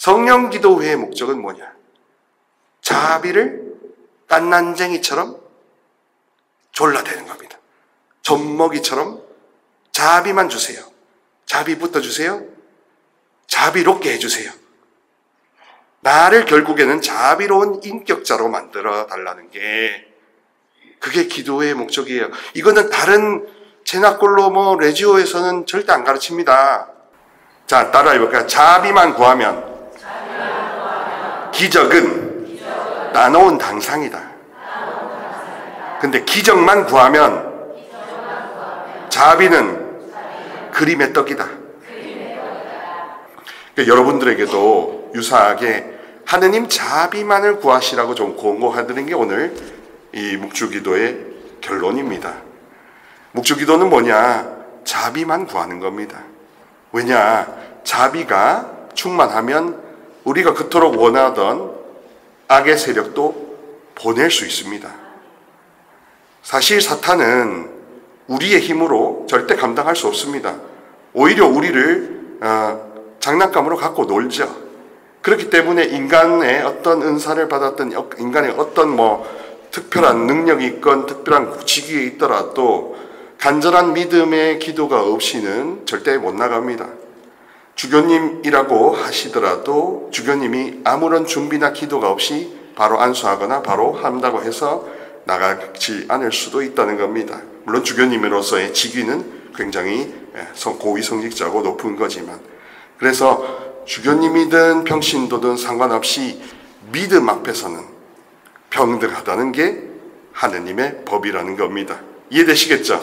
성령 기도회의 목적은 뭐냐? 자비를 딴난쟁이처럼 졸라대는 겁니다. 젖먹이처럼 자비만 주세요. 자비부터 주세요. 자비롭게 해주세요. 나를 결국에는 자비로운 인격자로 만들어 달라는 게 그게 기도의 목적이에요. 이거는 다른 제나콜로 레지오에서는 절대 안 가르칩니다. 자, 따라해볼까요? 자비만 구하면 기적은 나눠온 당상이다. 근데 기적만 구하면 자비는 그림의 떡이다. 그러니까 여러분들에게도 유사하게 하느님 자비만을 구하시라고 좀 권고하드리는 게 오늘 이 묵주기도의 결론입니다. 묵주기도는 뭐냐? 자비만 구하는 겁니다. 왜냐? 자비가 충만하면 우리가 그토록 원하던 악의 세력도 보낼 수 있습니다. 사실 사탄은 우리의 힘으로 절대 감당할 수 없습니다. 오히려 우리를 장난감으로 갖고 놀죠. 그렇기 때문에 인간의 어떤 은사를 받았던 인간의 어떤 특별한 능력이 있건 특별한 직위에 있더라도 간절한 믿음의 기도가 없이는 절대 못 나갑니다. 주교님이라고 하시더라도 주교님이 아무런 준비나 기도가 없이 바로 안수하거나 바로 한다고 해서 나가지 않을 수도 있다는 겁니다. 물론 주교님으로서의 직위는 굉장히 고위 성직자고 높은 거지만, 그래서 주교님이든 평신도든 상관없이 믿음 앞에서는 평등하다는 게 하느님의 법이라는 겁니다. 이해되시겠죠?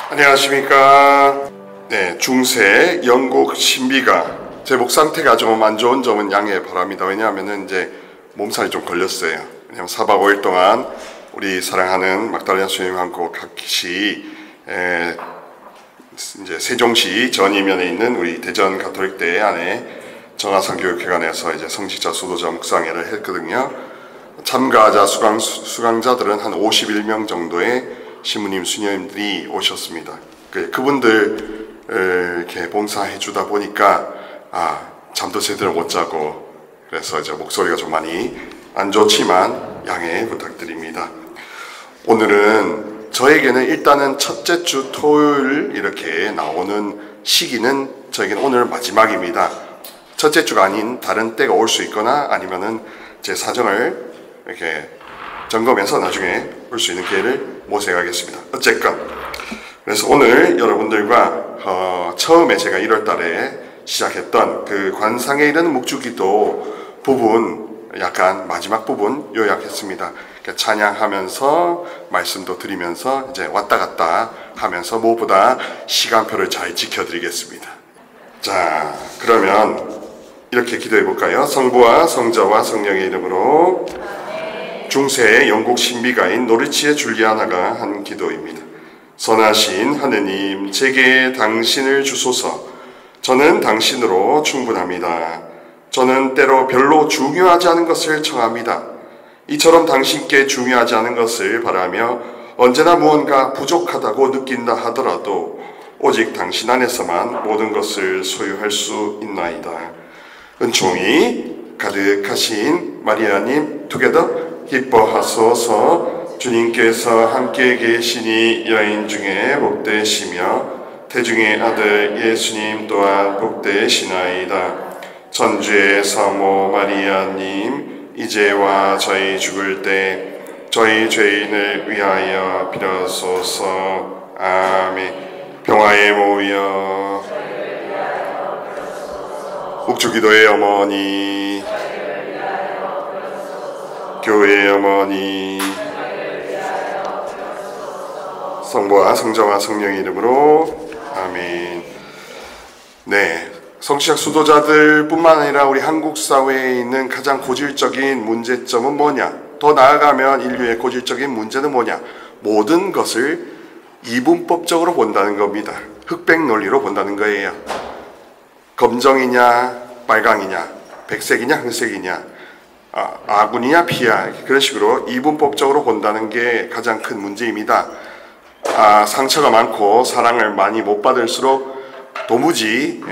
안녕하십니까. 네, 중세 영국 신비가 제 목 상태가 좀 안 좋은 점은 양해 바랍니다. 왜냐하면 이제 몸살이 좀 걸렸어요. 왜냐하면 4박 5일 동안 우리 사랑하는 막달리나 수님하고 같이 이제 세종시 전이면에 있는 우리 대전 가톨릭대 안에 정하산 교육회관에서 이제 성직자 수도자 묵상회를 했거든요. 참가자 수강자들은 한 51명 정도의 신부님 수녀님들이 오셨습니다. 그분들 이렇게 봉사해 주다 보니까 잠도 제대로 못 자고, 그래서 이제 목소리가 좀 많이 안 좋지만 양해 부탁드립니다. 오늘은 저에게는 일단은 첫째 주 토요일 이렇게 나오는 시기는 저에게는 오늘 마지막입니다. 첫째 주가 아닌 다른 때가 올 수 있거나 아니면은 제 사정을 이렇게 점검해서 나중에 볼 수 있는 기회를 모색하겠습니다. 어쨌건 그래서 오늘 여러분들과 처음에 제가 1월 달에 시작했던 그 관상에 이르는 묵주기도 부분, 약간 마지막 부분 요약했습니다. 찬양하면서 말씀도 드리면서 이제 왔다 갔다 하면서 무엇보다 시간표를 잘 지켜드리겠습니다. 자, 그러면 이렇게 기도해 볼까요? 성부와 성자와 성령의 이름으로. 중세의 영국 신비가인 노리치의 줄리아나가 한 기도입니다. 선하신 하느님, 제게 당신을 주소서. 저는 당신으로 충분합니다. 저는 때로 별로 중요하지 않은 것을 청합니다. 이처럼 당신께 중요하지 않은 것을 바라며 언제나 무언가 부족하다고 느낀다 하더라도 오직 당신 안에서만 모든 것을 소유할 수 있나이다. 은총이 가득하신 마리아님, 투게더 기뻐하소서. 주님께서 함께 계시니 여인 중에 복되시며 태중의 아들 예수님 또한 복되시나이다. 천주의 사모 마리아님, 이제와 저희 죽을 때 저희 죄인을 위하여 빌어소서. 아멘. 평화에 모여 묵주기도의 어머니, 교회의 어머니, 성부와 성자와 성령의 이름으로 아멘. 네, 성취학 수도자들 뿐만 아니라 우리 한국 사회에 있는 가장 고질적인 문제점은 뭐냐? 더 나아가면 인류의 고질적인 문제는 뭐냐? 모든 것을 이분법적으로 본다는 겁니다. 흑백 논리로 본다는 거예요. 검정이냐 빨강이냐 백색이냐 흰색이냐, 아군이냐 피야, 그런 식으로 이분법적으로 본다는 게 가장 큰 문제입니다. 상처가 많고 사랑을 많이 못 받을수록 도무지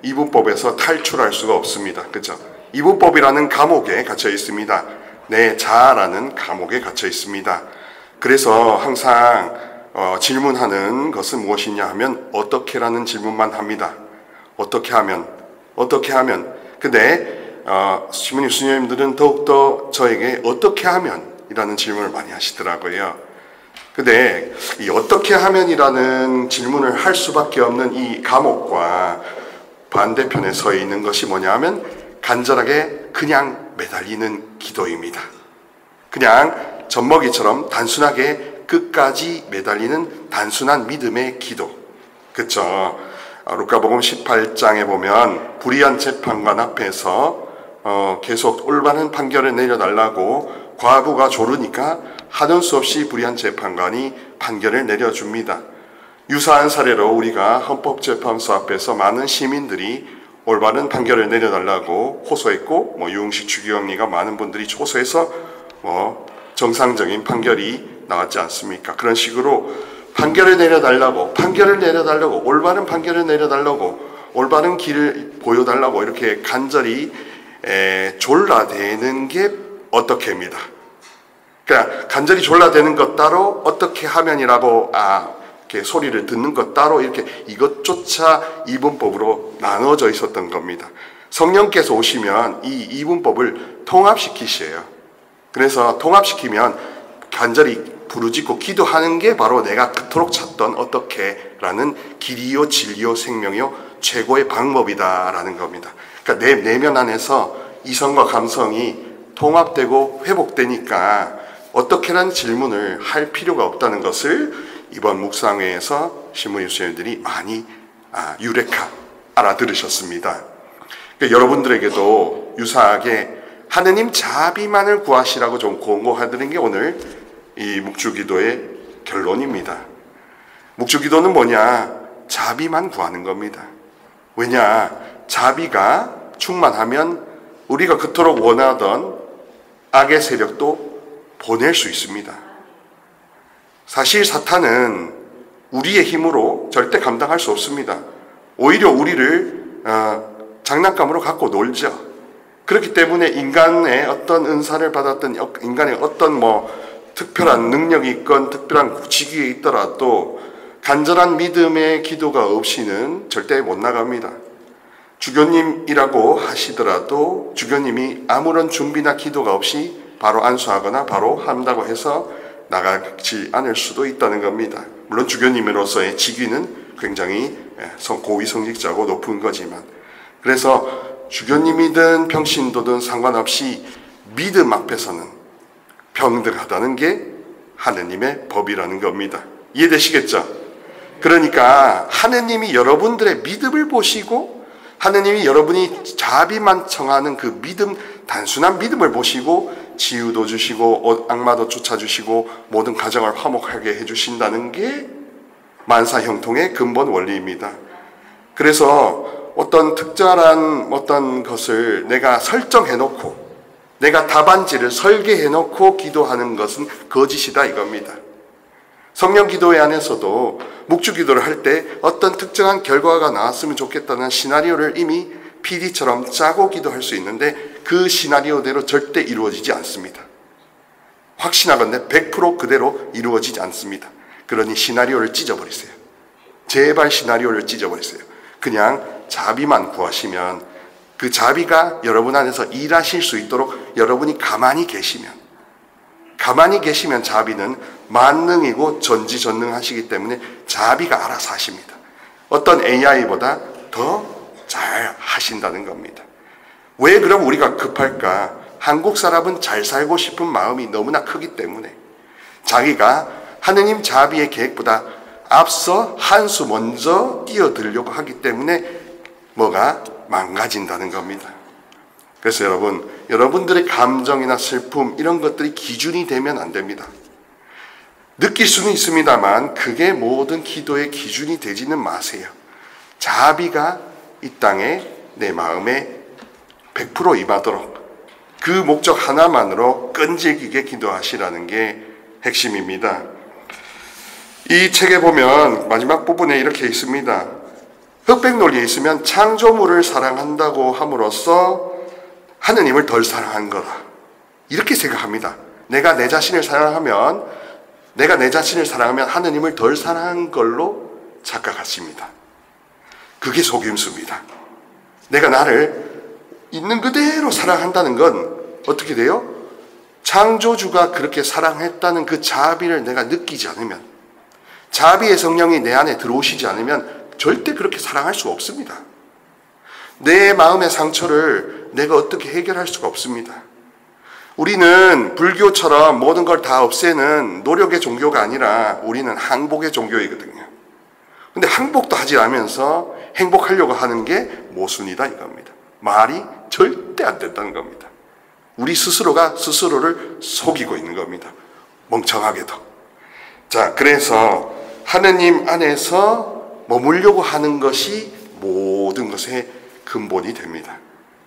이분법에서 탈출할 수가 없습니다. 그죠? 이분법이라는 감옥에 갇혀 있습니다. 내 자아라는 감옥에 갇혀 있습니다. 그래서 항상 질문하는 것은 무엇이냐 하면 어떻게라는 질문만 합니다. 어떻게 하면. 근데 시몬 예수님들은 더욱더 저에게 어떻게 하면 이라는 질문을 많이 하시더라고요. 근데 이 어떻게 하면이라는 질문을 할 수밖에 없는 이 감옥과 반대편에 서 있는 것이 뭐냐 하면 간절하게 그냥 매달리는 기도입니다. 그냥 젖먹이처럼 단순하게 끝까지 매달리는 단순한 믿음의 기도. 그쵸? 루카복음 18장에 보면 불의한 재판관 앞에서 계속 올바른 판결을 내려달라고 과부가 조르니까 하는 수 없이 불의한 재판관이 판결을 내려줍니다. 유사한 사례로 우리가 헌법재판소 앞에서 많은 시민들이 올바른 판결을 내려달라고 호소했고 유흥식 주기경리가 많은 분들이 호소해서 정상적인 판결이 나왔지 않습니까? 그런 식으로 판결을 내려달라고 올바른 판결을 내려달라고 올바른 길을 보여달라고 이렇게 간절히 졸라대는 게 어떻게입니다. 그러니까 간절히 졸라대는 것 따로 어떻게 하면이라고 이렇게 소리를 듣는 것 따로 이렇게 이것조차 이분법으로 나눠져 있었던 겁니다. 성령께서 오시면 이 이분법을 통합시키셔요. 그래서 통합시키면 간절히 부르짖고 기도하는 게 바로 내가 그토록 찾던 어떻게라는 길이요 진리요 생명이요 최고의 방법이다라는 겁니다. 그러니까 내 내면 안에서 이성과 감성이 통합되고 회복되니까 어떻게라는 질문을 할 필요가 없다는 것을 이번 묵상회에서 시몬 예수님들이 많이 유레카 알아들으셨습니다. 그러니까 여러분들에게도 유사하게 하느님 자비만을 구하시라고 좀 권고하드린 게 오늘 이 묵주기도의 결론입니다. 묵주기도는 뭐냐? 자비만 구하는 겁니다. 왜냐? 자비가 충만하면 우리가 그토록 원하던 악의 세력도 보낼 수 있습니다. 사실 사탄은 우리의 힘으로 절대 감당할 수 없습니다. 오히려 우리를 장난감으로 갖고 놀죠. 그렇기 때문에 인간의 어떤 은사를 받았던 인간의 어떤 특별한 능력이 있건 특별한 직위에 있더라도 간절한 믿음의 기도가 없이는 절대 못 나갑니다. 주교님이라고 하시더라도 주교님이 아무런 준비나 기도가 없이 바로 안수하거나 바로 한다고 해서 나가지 않을 수도 있다는 겁니다. 물론 주교님으로서의 직위는 굉장히 고위 성직자고 높은 거지만, 그래서 주교님이든 평신도든 상관없이 믿음 앞에서는 평등하다는 게 하느님의 법이라는 겁니다. 이해되시겠죠? 그러니까 하느님이 여러분들의 믿음을 보시고 하느님이 여러분이 자비만 청하는 그 믿음, 단순한 믿음을 보시고 치유도 주시고 악마도 쫓아주시고 모든 가정을 화목하게 해주신다는 게 만사형통의 근본 원리입니다. 그래서 어떤 특별한 어떤 것을 내가 설정해놓고 내가 답안지를 설계해놓고 기도하는 것은 거짓이다 이겁니다. 성령 기도회 안에서도 묵주 기도를 할 때 어떤 특정한 결과가 나왔으면 좋겠다는 시나리오를 이미 PD처럼 짜고 기도할 수 있는데 그 시나리오대로 절대 이루어지지 않습니다. 확신하건대 100% 그대로 이루어지지 않습니다. 그러니 시나리오를 찢어버리세요. 제발 시나리오를 찢어버리세요. 그냥 자비만 구하시면 그 자비가 여러분 안에서 일하실 수 있도록 여러분이 가만히 계시면 자비는 만능이고 전지전능하시기 때문에 자비가 알아서 하십니다. 어떤 AI보다 더 잘 하신다는 겁니다. 왜 그럼 우리가 급할까? 한국 사람은 잘 살고 싶은 마음이 너무나 크기 때문에 자기가 하느님 자비의 계획보다 앞서 한 수 먼저 뛰어들려고 하기 때문에 뭐가 망가진다는 겁니다. 그래서 여러분들의 감정이나 슬픔 이런 것들이 기준이 되면 안 됩니다. 느낄 수는 있습니다만 그게 모든 기도의 기준이 되지는 마세요. 자비가 이 땅에 내 마음에 100% 임하도록 그 목적 하나만으로 끈질기게 기도하시라는 게 핵심입니다. 이 책에 보면 마지막 부분에 이렇게 있습니다. 흑백 논리에 있으면 창조물을 사랑한다고 함으로써 하느님을 덜 사랑한 거다. 이렇게 생각합니다. 내가 내 자신을 사랑하면 하느님을 덜 사랑한 걸로 착각하십니다. 그게 속임수입니다. 내가 나를 있는 그대로 사랑한다는 건 어떻게 돼요? 창조주가 그렇게 사랑했다는 그 자비를 내가 느끼지 않으면, 자비의 성령이 내 안에 들어오시지 않으면 절대 그렇게 사랑할 수 없습니다. 내 마음의 상처를 내가 어떻게 해결할 수가 없습니다. 우리는 불교처럼 모든 걸 다 없애는 노력의 종교가 아니라 우리는 항복의 종교이거든요. 근데 항복도 하지 않으면서 행복하려고 하는 게 모순이다 이겁니다. 말이 절대 안 된다는 겁니다. 우리 스스로가 스스로를 속이고 있는 겁니다. 멍청하게도. 자, 그래서 하느님 안에서 머물려고 하는 것이 모든 것의 근본이 됩니다.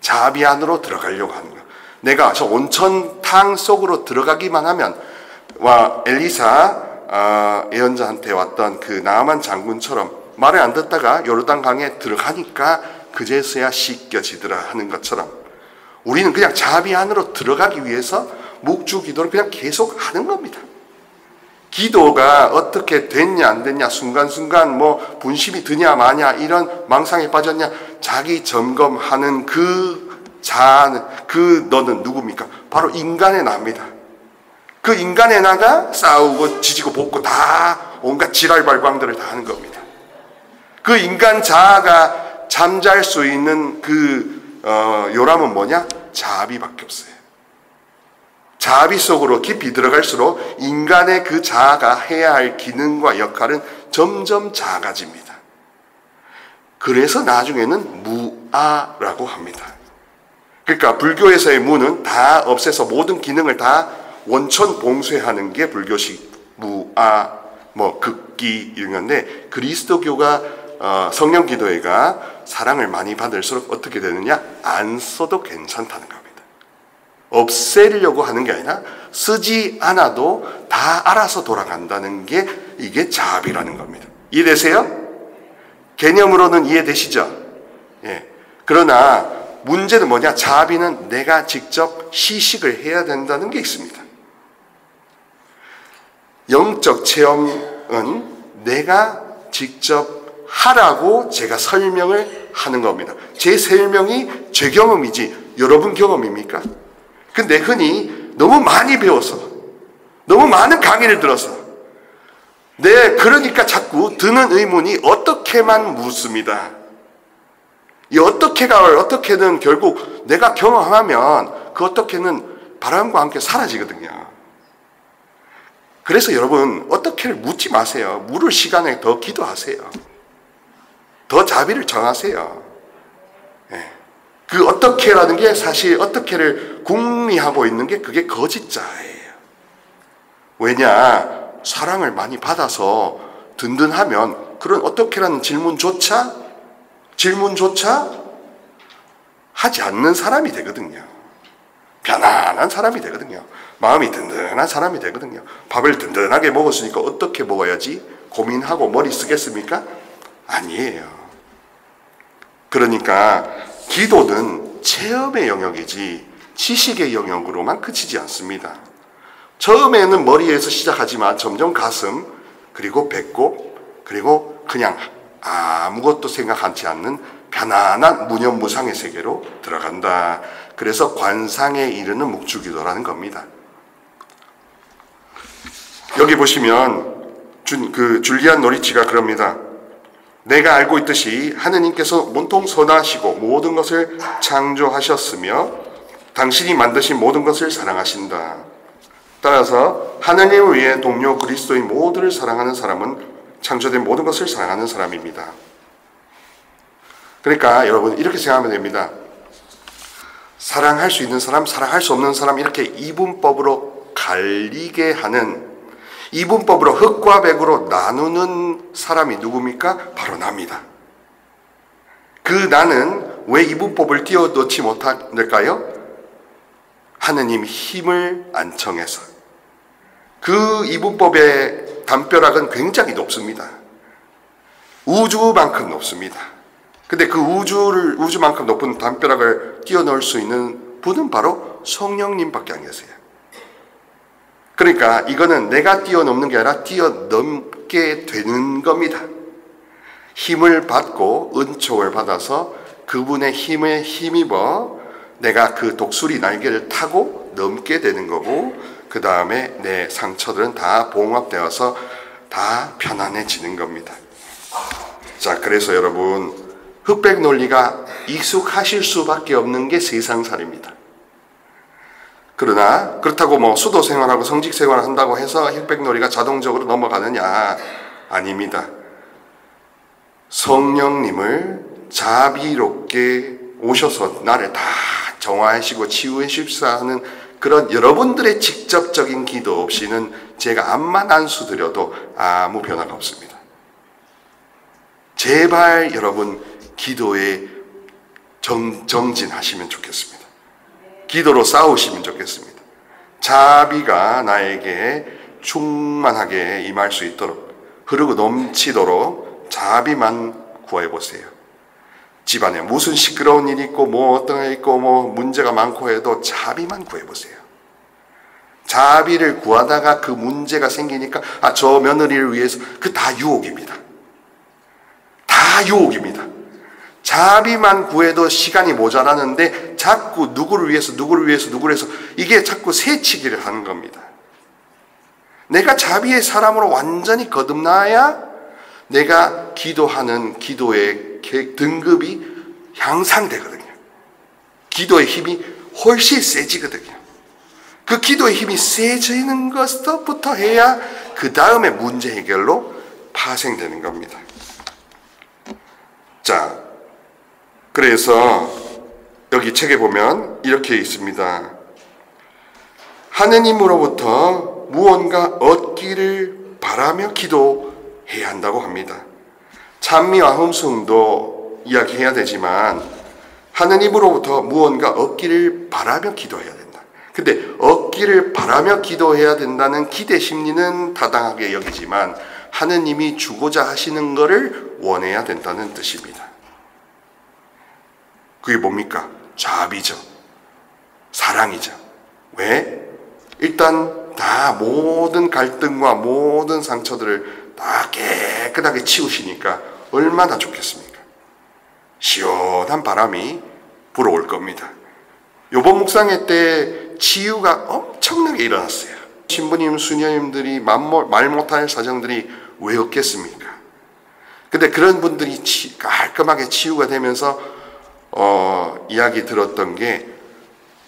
자비 안으로 들어가려고 하는 것. 내가 저 온천탕 속으로 들어가기만 하면, 엘리사 예언자한테 왔던 그 나아만 장군처럼 말을 안 듣다가 요르단 강에 들어가니까 그제서야 씻겨지더라 하는 것처럼, 우리는 그냥 자비 안으로 들어가기 위해서 묵주 기도를 그냥 계속 하는 겁니다. 기도가 어떻게 됐냐 안 됐냐, 순간순간 뭐 분심이 드냐 마냐 이런 망상에 빠졌냐, 자기 점검하는 너는 누굽니까? 바로 인간의 나입니다. 그 인간의 나가 싸우고 지지고 볶고 다 온갖 지랄발광들을 다 하는 겁니다. 그 인간 자아가 잠잘 수 있는 요람은 뭐냐? 자비밖에 없어요. 자비 속으로 깊이 들어갈수록 인간의 그 자아가 해야 할 기능과 역할은 점점 작아집니다. 그래서 나중에는 무아라고 합니다. 그러니까 불교에서의 무는 다 없애서 모든 기능을 다 원천 봉쇄하는 게 불교식 무아, 극기 이런 건데, 그리스도교가 성령 기도회가 사랑을 많이 받을수록 어떻게 되느냐? 안 써도 괜찮다는 겁니다. 없애려고 하는 게 아니라 쓰지 않아도 다 알아서 돌아간다는 게 이게 자비라는 겁니다. 이해되세요? 개념으로는 이해되시죠? 예. 그러나 문제는 뭐냐? 자비는 내가 직접 시식을 해야 된다는 게 있습니다. 영적 체험은 내가 직접 하라고 제가 설명을 하는 겁니다. 제 설명이 제 경험이지 여러분 경험입니까? 근데 흔히 너무 많이 배워서, 너무 많은 강의를 들어서, 그러니까 자꾸 드는 의문이 어떻게만 묻습니다. 이 어떻게는 결국 내가 경험하면 그 어떻게는 바람과 함께 사라지거든요. 그래서 여러분, 어떻게를 묻지 마세요. 물을 시간에 더 기도하세요. 더 자비를 정하세요. 예. 그 어떻게라는 게 사실 어떻게를 궁리하고 있는 게 그게 거짓자예요. 왜냐? 사랑을 많이 받아서 든든하면 그런 어떻게라는 질문조차 하지 않는 사람이 되거든요. 편안한 사람이 되거든요. 마음이 든든한 사람이 되거든요. 밥을 든든하게 먹었으니까 어떻게 먹어야지 고민하고 머리 쓰겠습니까? 아니에요. 그러니까 기도는 체험의 영역이지 지식의 영역으로만 그치지 않습니다. 처음에는 머리에서 시작하지만 점점 가슴, 그리고 배꼽, 그리고 그냥 아무것도 생각하지 않는 편안한 무념무상의 세계로 들어간다. 그래서 관상에 이르는 묵주기도라는 겁니다. 여기 보시면 줄리안 노리치가 그럽니다. 내가 알고 있듯이 하느님께서 온통 선하시고 모든 것을 창조하셨으며 당신이 만드신 모든 것을 사랑하신다. 따라서 하느님을 위해 동료 그리스도인 모두를 사랑하는 사람은 창조된 모든 것을 사랑하는 사람입니다. 그러니까 여러분 이렇게 생각하면 됩니다. 사랑할 수 있는 사람, 사랑할 수 없는 사람, 이렇게 이분법으로 갈리게 하는, 이분법으로 흑과 백으로 나누는 사람이 누굽니까? 바로 나입니다. 그 나는 왜 이분법을 띄워넣지 못할까요? 하느님 힘을 안청해서. 그 이분법의 담벼락은 굉장히 높습니다. 우주만큼 높습니다. 근데 그 우주만큼 높은 담벼락을 뛰어넘을 수 있는 분은 바로 성령님밖에 안 계세요. 그러니까 이거는 내가 뛰어넘는 게 아니라 뛰어넘게 되는 겁니다. 힘을 받고 은총을 받아서 그분의 힘에 힘입어 내가 그 독수리 날개를 타고 넘게 되는 거고, 그 다음에 내 상처들은 다 봉합되어서 다 편안해지는 겁니다. 자, 그래서 여러분, 흑백 논리가 익숙하실 수밖에 없는 게 세상살입니다. 그러나 그렇다고 뭐 수도 생활하고 성직 생활을 한다고 해서 흑백 논리가 자동적으로 넘어가느냐? 아닙니다. 성령님을 자비롭게 오셔서 나를 다 정화하시고 치유하십사 하는 그런 여러분들의 직접적인 기도 없이는 제가 암만 안수 드려도 아무 변화가 없습니다. 제발 여러분 기도에 정진하시면 좋겠습니다. 기도로 싸우시면 좋겠습니다. 자비가 나에게 충만하게 임할 수 있도록, 흐르고 넘치도록 자비만 구해보세요. 집안에 무슨 시끄러운 일이 있고 뭐 어떤 게 있고 뭐 문제가 많고 해도 자비만 구해보세요. 자비를 구하다가 그 문제가 생기니까 저 며느리를 위해서, 그 다 유혹입니다. 다 유혹입니다. 자비만 구해도 시간이 모자라는데 자꾸 누구를 위해서 이게 자꾸 새치기를 하는 겁니다. 내가 자비의 사람으로 완전히 거듭나야 내가 기도하는 기도의 등급이 향상되거든요. 기도의 힘이 훨씬 세지거든요. 그 기도의 힘이 세지는 것부터 해야 그 다음에 문제 해결로 파생되는 겁니다. 자, 그래서 여기 책에 보면 이렇게 있습니다. 하느님으로부터 무언가 얻기를 바라며 기도해야 한다고 합니다. 찬미와 흠숭도 이야기해야 되지만 하느님으로부터 무언가 얻기를 바라며 기도해야 된다. 근데 얻기를 바라며 기도해야 된다는 기대 심리는 타당하게 여기지만 하느님이 주고자 하시는 것을 원해야 된다는 뜻입니다. 그게 뭡니까? 자비죠. 사랑이죠. 왜? 일단 다 모든 갈등과 모든 상처들을 다 깨끗하게 치우시니까 얼마나 좋겠습니까? 시원한 바람이 불어올 겁니다. 요번 묵상회 때 치유가 엄청나게 일어났어요. 신부님, 수녀님들이 말 못할 사정들이 왜 없겠습니까? 근데 그런 분들이 깔끔하게 치유가 되면서 이야기 들었던 게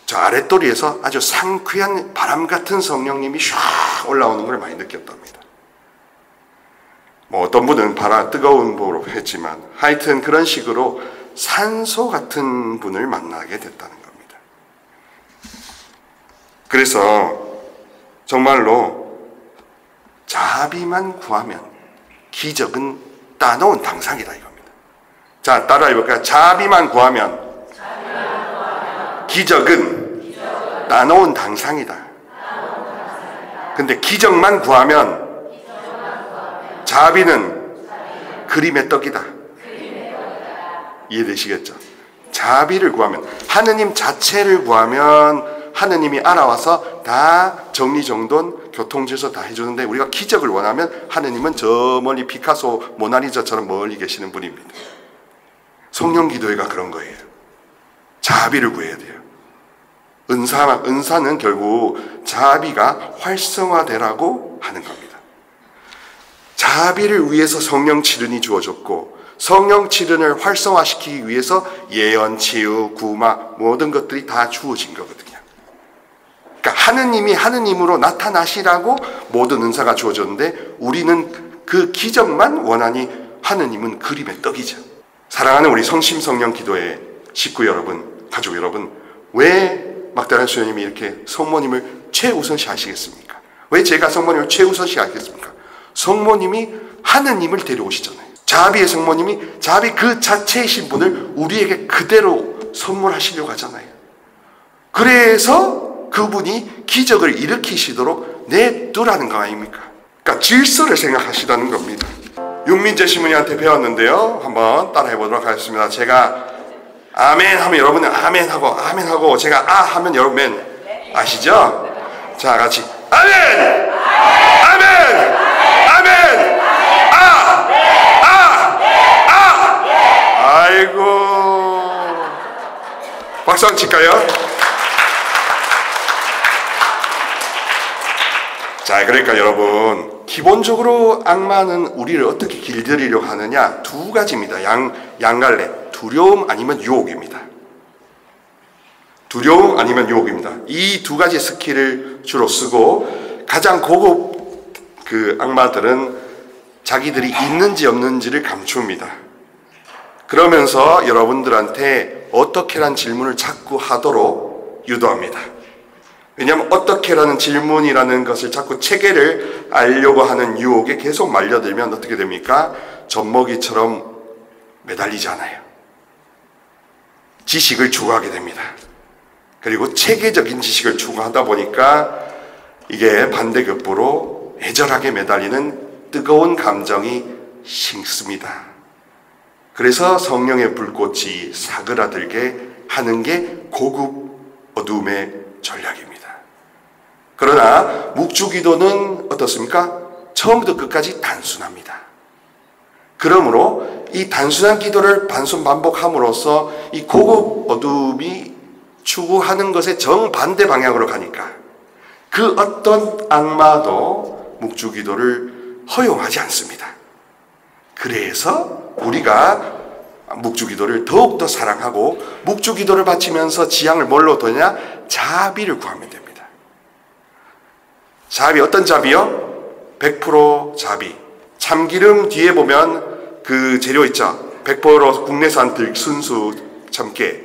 저 아랫도리에서 아주 상쾌한 바람 같은 성령님이 샥 올라오는 걸 많이 느꼈답니다. 뭐 어떤 분은 뜨거운 보로 했지만 하여튼 그런 식으로 산소 같은 분을 만나게 됐다는 겁니다. 그래서 정말로 자비만 구하면 기적은 따놓은 당상이다 이겁니다. 자, 따라해볼까요? 자비만 구하면 기적은 따놓은 당상이다. 근데 기적만 구하면 자비는 그림의 떡이다. 이해되시겠죠? 자비를 구하면, 하느님 자체를 구하면 하느님이 알아와서 다 정리정돈, 교통질서 다 해주는데 우리가 기적을 원하면 하느님은 저 멀리 피카소, 모나리자처럼 멀리 계시는 분입니다. 성령 기도회가 그런 거예요. 자비를 구해야 돼요. 은사는 결국 자비가 활성화되라고 하는 겁니다. 자비를 위해서 성령 치른이 주어졌고 성령 치른을 활성화시키기 위해서 예언, 치유, 구마 모든 것들이 다 주어진 거거든요. 그러니까 하느님이 하느님으로 나타나시라고 모든 은사가 주어졌는데 우리는 그 기적만 원하니 하느님은 그림의 떡이죠. 사랑하는 우리 성심성령 기도회 식구 여러분, 가족 여러분, 왜 막달라 수녀님이 이렇게 성모님을 최우선시 하시겠습니까? 왜 제가 성모님을 최우선시 하겠습니까? 성모님이 하느님을 데려오시잖아요. 자비의 성모님이 자비 그 자체이신 분을 우리에게 그대로 선물하시려고 하잖아요. 그래서 그분이 기적을 일으키시도록 내두라는 거 아닙니까? 그러니까 질서를 생각하시다는 겁니다. 윤민재 시문이한테 배웠는데요. 한번 따라해 보도록 하겠습니다. 제가 아멘 하면 여러분은 아멘 하고 제가 아 하면 여러분 아시죠? 자, 같이 아멘! 아멘! 아멘! 아이고, 박수 한번 칠까요? 자, 그러니까 여러분, 기본적으로 악마는 우리를 어떻게 길들이려고 하느냐, 두 가지입니다. 양갈래, 두려움 아니면 유혹입니다. 두려움 아니면 유혹입니다. 이 두 가지 스킬을 주로 쓰고, 가장 고급 그 악마들은 자기들이 있는지 없는지를 감춥니다. 그러면서 여러분들한테 어떻게란 질문을 자꾸 하도록 유도합니다. 왜냐하면 어떻게라는 질문이라는 것을 자꾸 체계를 알려고 하는 유혹에 계속 말려들면 어떻게 됩니까? 젖먹이처럼 매달리잖아요. 지식을 추구하게 됩니다. 그리고 체계적인 지식을 추구하다 보니까 이게 반대급부로 애절하게 매달리는 뜨거운 감정이 식습니다. 그래서 성령의 불꽃이 사그라들게 하는 게 고급 어둠의 전략입니다. 그러나 묵주기도는 어떻습니까? 처음부터 끝까지 단순합니다. 그러므로 이 단순한 기도를 반복함으로써 이 고급 어둠이 추구하는 것의 정반대 방향으로 가니까 그 어떤 악마도 묵주기도를 허용하지 않습니다. 그래서 우리가 묵주기도를 더욱더 사랑하고 묵주기도를 바치면서 지향을 뭘로 두냐? 자비를 구하면 됩니다. 자비, 어떤 자비요? 100% 자비. 참기름 뒤에 보면 그 재료 있죠? 100% 국내산 들순수 참깨.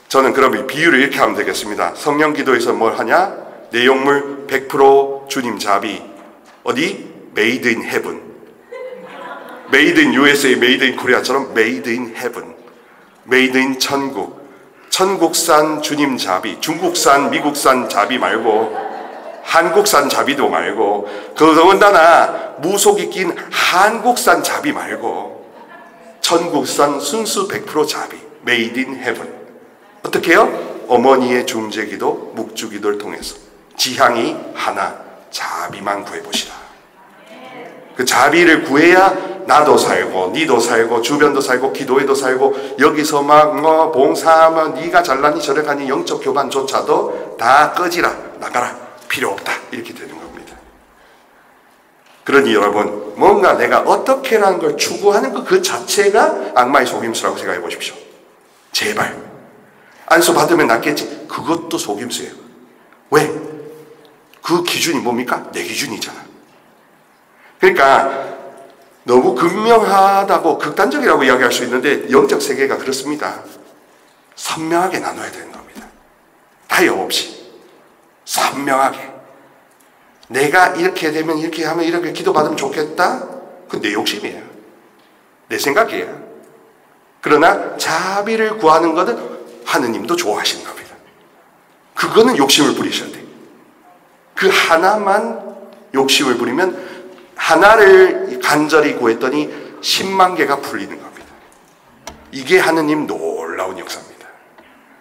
저는 그럼 비유를 이렇게 하면 되겠습니다. 성령 기도에서 뭘 하냐? 내용물 100% 주님 자비. 어디? Made in heaven. Made in USA, Made in Korea처럼 Made in heaven. Made in 천국. 천국산 주님 자비. 중국산, 미국산 자비 말고 한국산 자비도 말고 더군다나 무속이 낀 한국산 자비 말고 천국산 순수 100% 자비. Made in heaven. 어떻게 해요? 어머니의 중재기도, 묵주기도를 통해서 지향이 하나, 자비만 구해보시라. 그 자비를 구해야 나도 살고 니도 살고 주변도 살고 기도회도 살고 여기서 막 봉사하면 네가 잘나니 저래가니 영적 교반조차도 다 꺼지라, 나가라, 필요 없다, 이렇게 되는 겁니다. 그러니 여러분, 뭔가 내가 어떻게라는 걸 추구하는 그 자체가 악마의 속임수라고 생각해 보십시오. 제발 안수 받으면 낫겠지. 그것도 속임수예요. 왜? 그 기준이 뭡니까? 내 기준이잖아. 그러니까 너무 극명하다고 극단적이라고 이야기할 수 있는데 영적 세계가 그렇습니다. 선명하게 나눠야 되는 겁니다. 타협 없이 선명하게. 내가 이렇게 되면 이렇게 하면 이렇게 기도받으면 좋겠다? 그건 내 욕심이에요. 내 생각이에요. 그러나 자비를 구하는 것은 하느님도 좋아하시는 겁니다. 그거는 욕심을 부리셔야 돼요. 그 하나만 욕심을 부리면 하나를 간절히 구했더니 10만 개가 풀리는 겁니다. 이게 하느님 놀라운 역사입니다.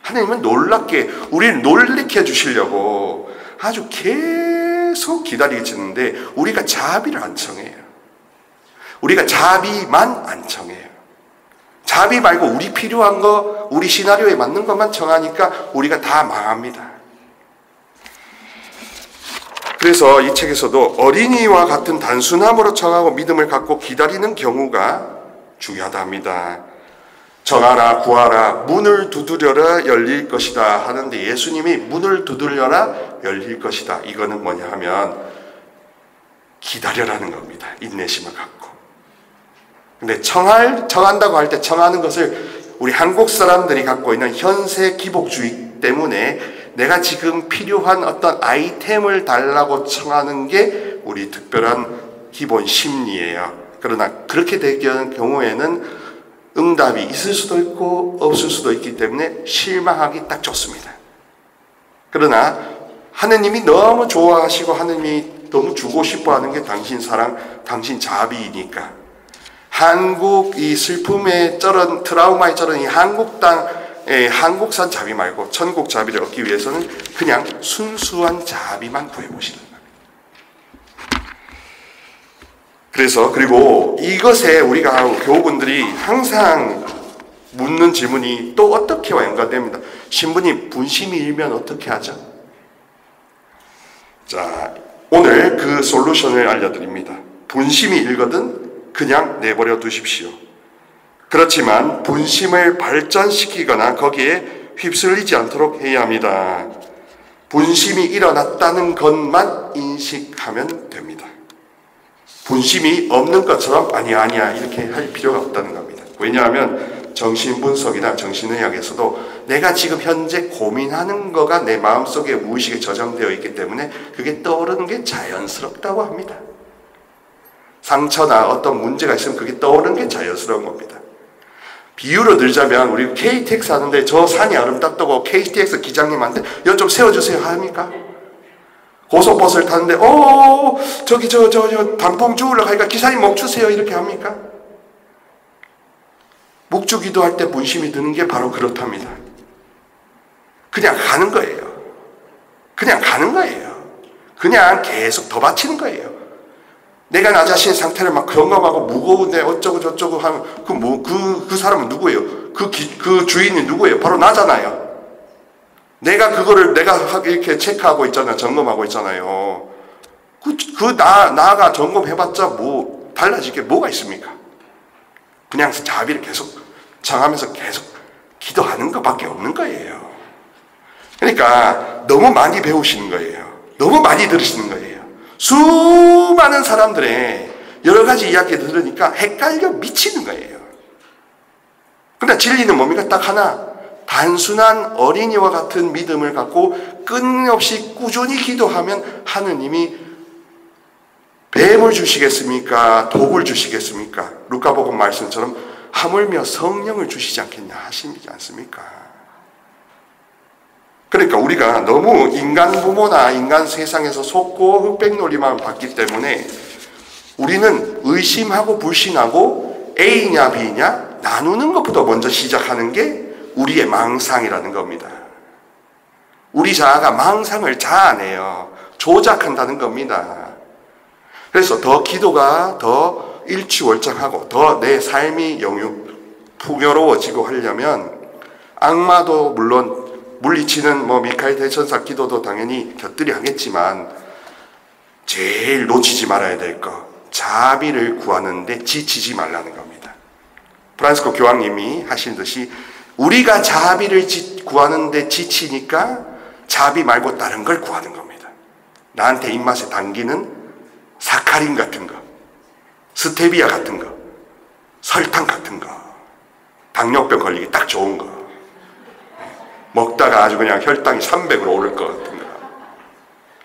하느님은 놀랍게 우리를 놀래켜 주시려고 아주 계속 기다리시는데 우리가 자비를 안 청해요. 우리가 자비만 안 청해요. 자비 말고 우리 필요한 거, 우리 시나리오에 맞는 것만 청하니까 우리가 다 망합니다. 그래서 이 책에서도 어린이와 같은 단순함으로 청하고 믿음을 갖고 기다리는 경우가 중요하다 합니다. 청하라, 구하라, 문을 두드려라 열릴 것이다 하는데 예수님이 문을 두드려라 열릴 것이다. 이거는 뭐냐 하면 기다려라는 겁니다. 인내심을 갖고. 근데 청한다고 할 때 청하는 것을 우리 한국 사람들이 갖고 있는 현세 기복주의 때문에 내가 지금 필요한 어떤 아이템을 달라고 청하는 게 우리 특별한 기본 심리예요. 그러나 그렇게 되는 경우에는 응답이 있을 수도 있고 없을 수도 있기 때문에 실망하기 딱 좋습니다. 그러나 하느님이 너무 좋아하시고 하느님이 너무 주고 싶어하는 게 당신 사랑, 당신 자비이니까 한국 이 슬픔에 쩔은 트라우마에 쩔은 이 한국산 자비 말고 천국 자비를 얻기 위해서는 그냥 순수한 자비만 구해보시는 거예요. 그래서 그리고 이것에 우리가 교우분들이 항상 묻는 질문이 또 어떻게와 연관됩니다. 신부님, 분심이 일면 어떻게 하죠? 자, 오늘 그 솔루션을 알려드립니다. 분심이 일거든 그냥 내버려 두십시오. 그렇지만 분심을 발전시키거나 거기에 휩쓸리지 않도록 해야 합니다. 분심이 일어났다는 것만 인식하면 됩니다. 분심이 없는 것처럼 아니야 이렇게 할 필요가 없다는 겁니다. 왜냐하면 정신분석이나 정신의학에서도 내가 지금 현재 고민하는 거가 내 마음속에 무의식에 저장되어 있기 때문에 그게 떠오르는 게 자연스럽다고 합니다. 상처나 어떤 문제가 있으면 그게 떠오르는 게 자연스러운 겁니다. 비유로 들자면 우리 KTX 하는데 저 산이 아름답다고 KTX 기장님한테 여 좀 세워주세요 합니까? 고속버스를 타는데 저기 저 단풍 주우러 가니까 기사님 멈추세요 이렇게 합니까? 묵주기도 할 때 분심이 드는 게 바로 그렇답니다. 그냥 가는 거예요. 그냥 가는 거예요. 그냥 계속 더 바치는 거예요. 내가 나 자신의 상태를 막 경험하고 무거운데 어쩌고 저쩌고 하면 그 사람은 누구예요? 그 주인이 누구예요? 바로 나잖아요. 내가 그거를 내가 이렇게 체크하고 있잖아요. 점검하고 있잖아요. 나가 점검해봤자 뭐 달라질 게 뭐가 있습니까? 그냥 자비를 계속 청하면서 계속 기도하는 것밖에 없는 거예요. 그러니까 너무 많이 배우시는 거예요. 너무 많이 들으시는 거예요. 수많은 사람들의 여러 가지 이야기를 들으니까 헷갈려 미치는 거예요. 그러나 진리는 뭡니까? 딱 하나. 단순한 어린이와 같은 믿음을 갖고 끊임없이 꾸준히 기도하면 하느님이 뱀을 주시겠습니까? 독을 주시겠습니까? 루카복음 말씀처럼 하물며 성령을 주시지 않겠냐 하시지 않습니까? 그러니까 우리가 너무 인간 부모나 인간 세상에서 속고 흑백놀이만 받기 때문에 우리는 의심하고 불신하고 A냐 B냐 나누는 것부터 먼저 시작하는 게 우리의 망상이라는 겁니다. 우리 자아가 망상을 자아내요. 조작한다는 겁니다. 그래서 더 기도가 더 일취월장하고 더 내 삶이 풍요로워지고 하려면 악마도 물론 물리치는 미카엘 대천사 기도도 당연히 곁들이 하겠지만 제일 놓치지 말아야 될 거 자비를 구하는데 지치지 말라는 겁니다. 프란시스코 교황님이 하신 듯이 우리가 자비를 구하는데 지치니까 자비 말고 다른 걸 구하는 겁니다. 나한테 입맛에 당기는 사카린 같은 거, 스테비아 같은 거, 설탕 같은 거, 당뇨병 걸리기 딱 좋은 거, 먹다가 아주 그냥 혈당이 300으로 오를 것 같은 거.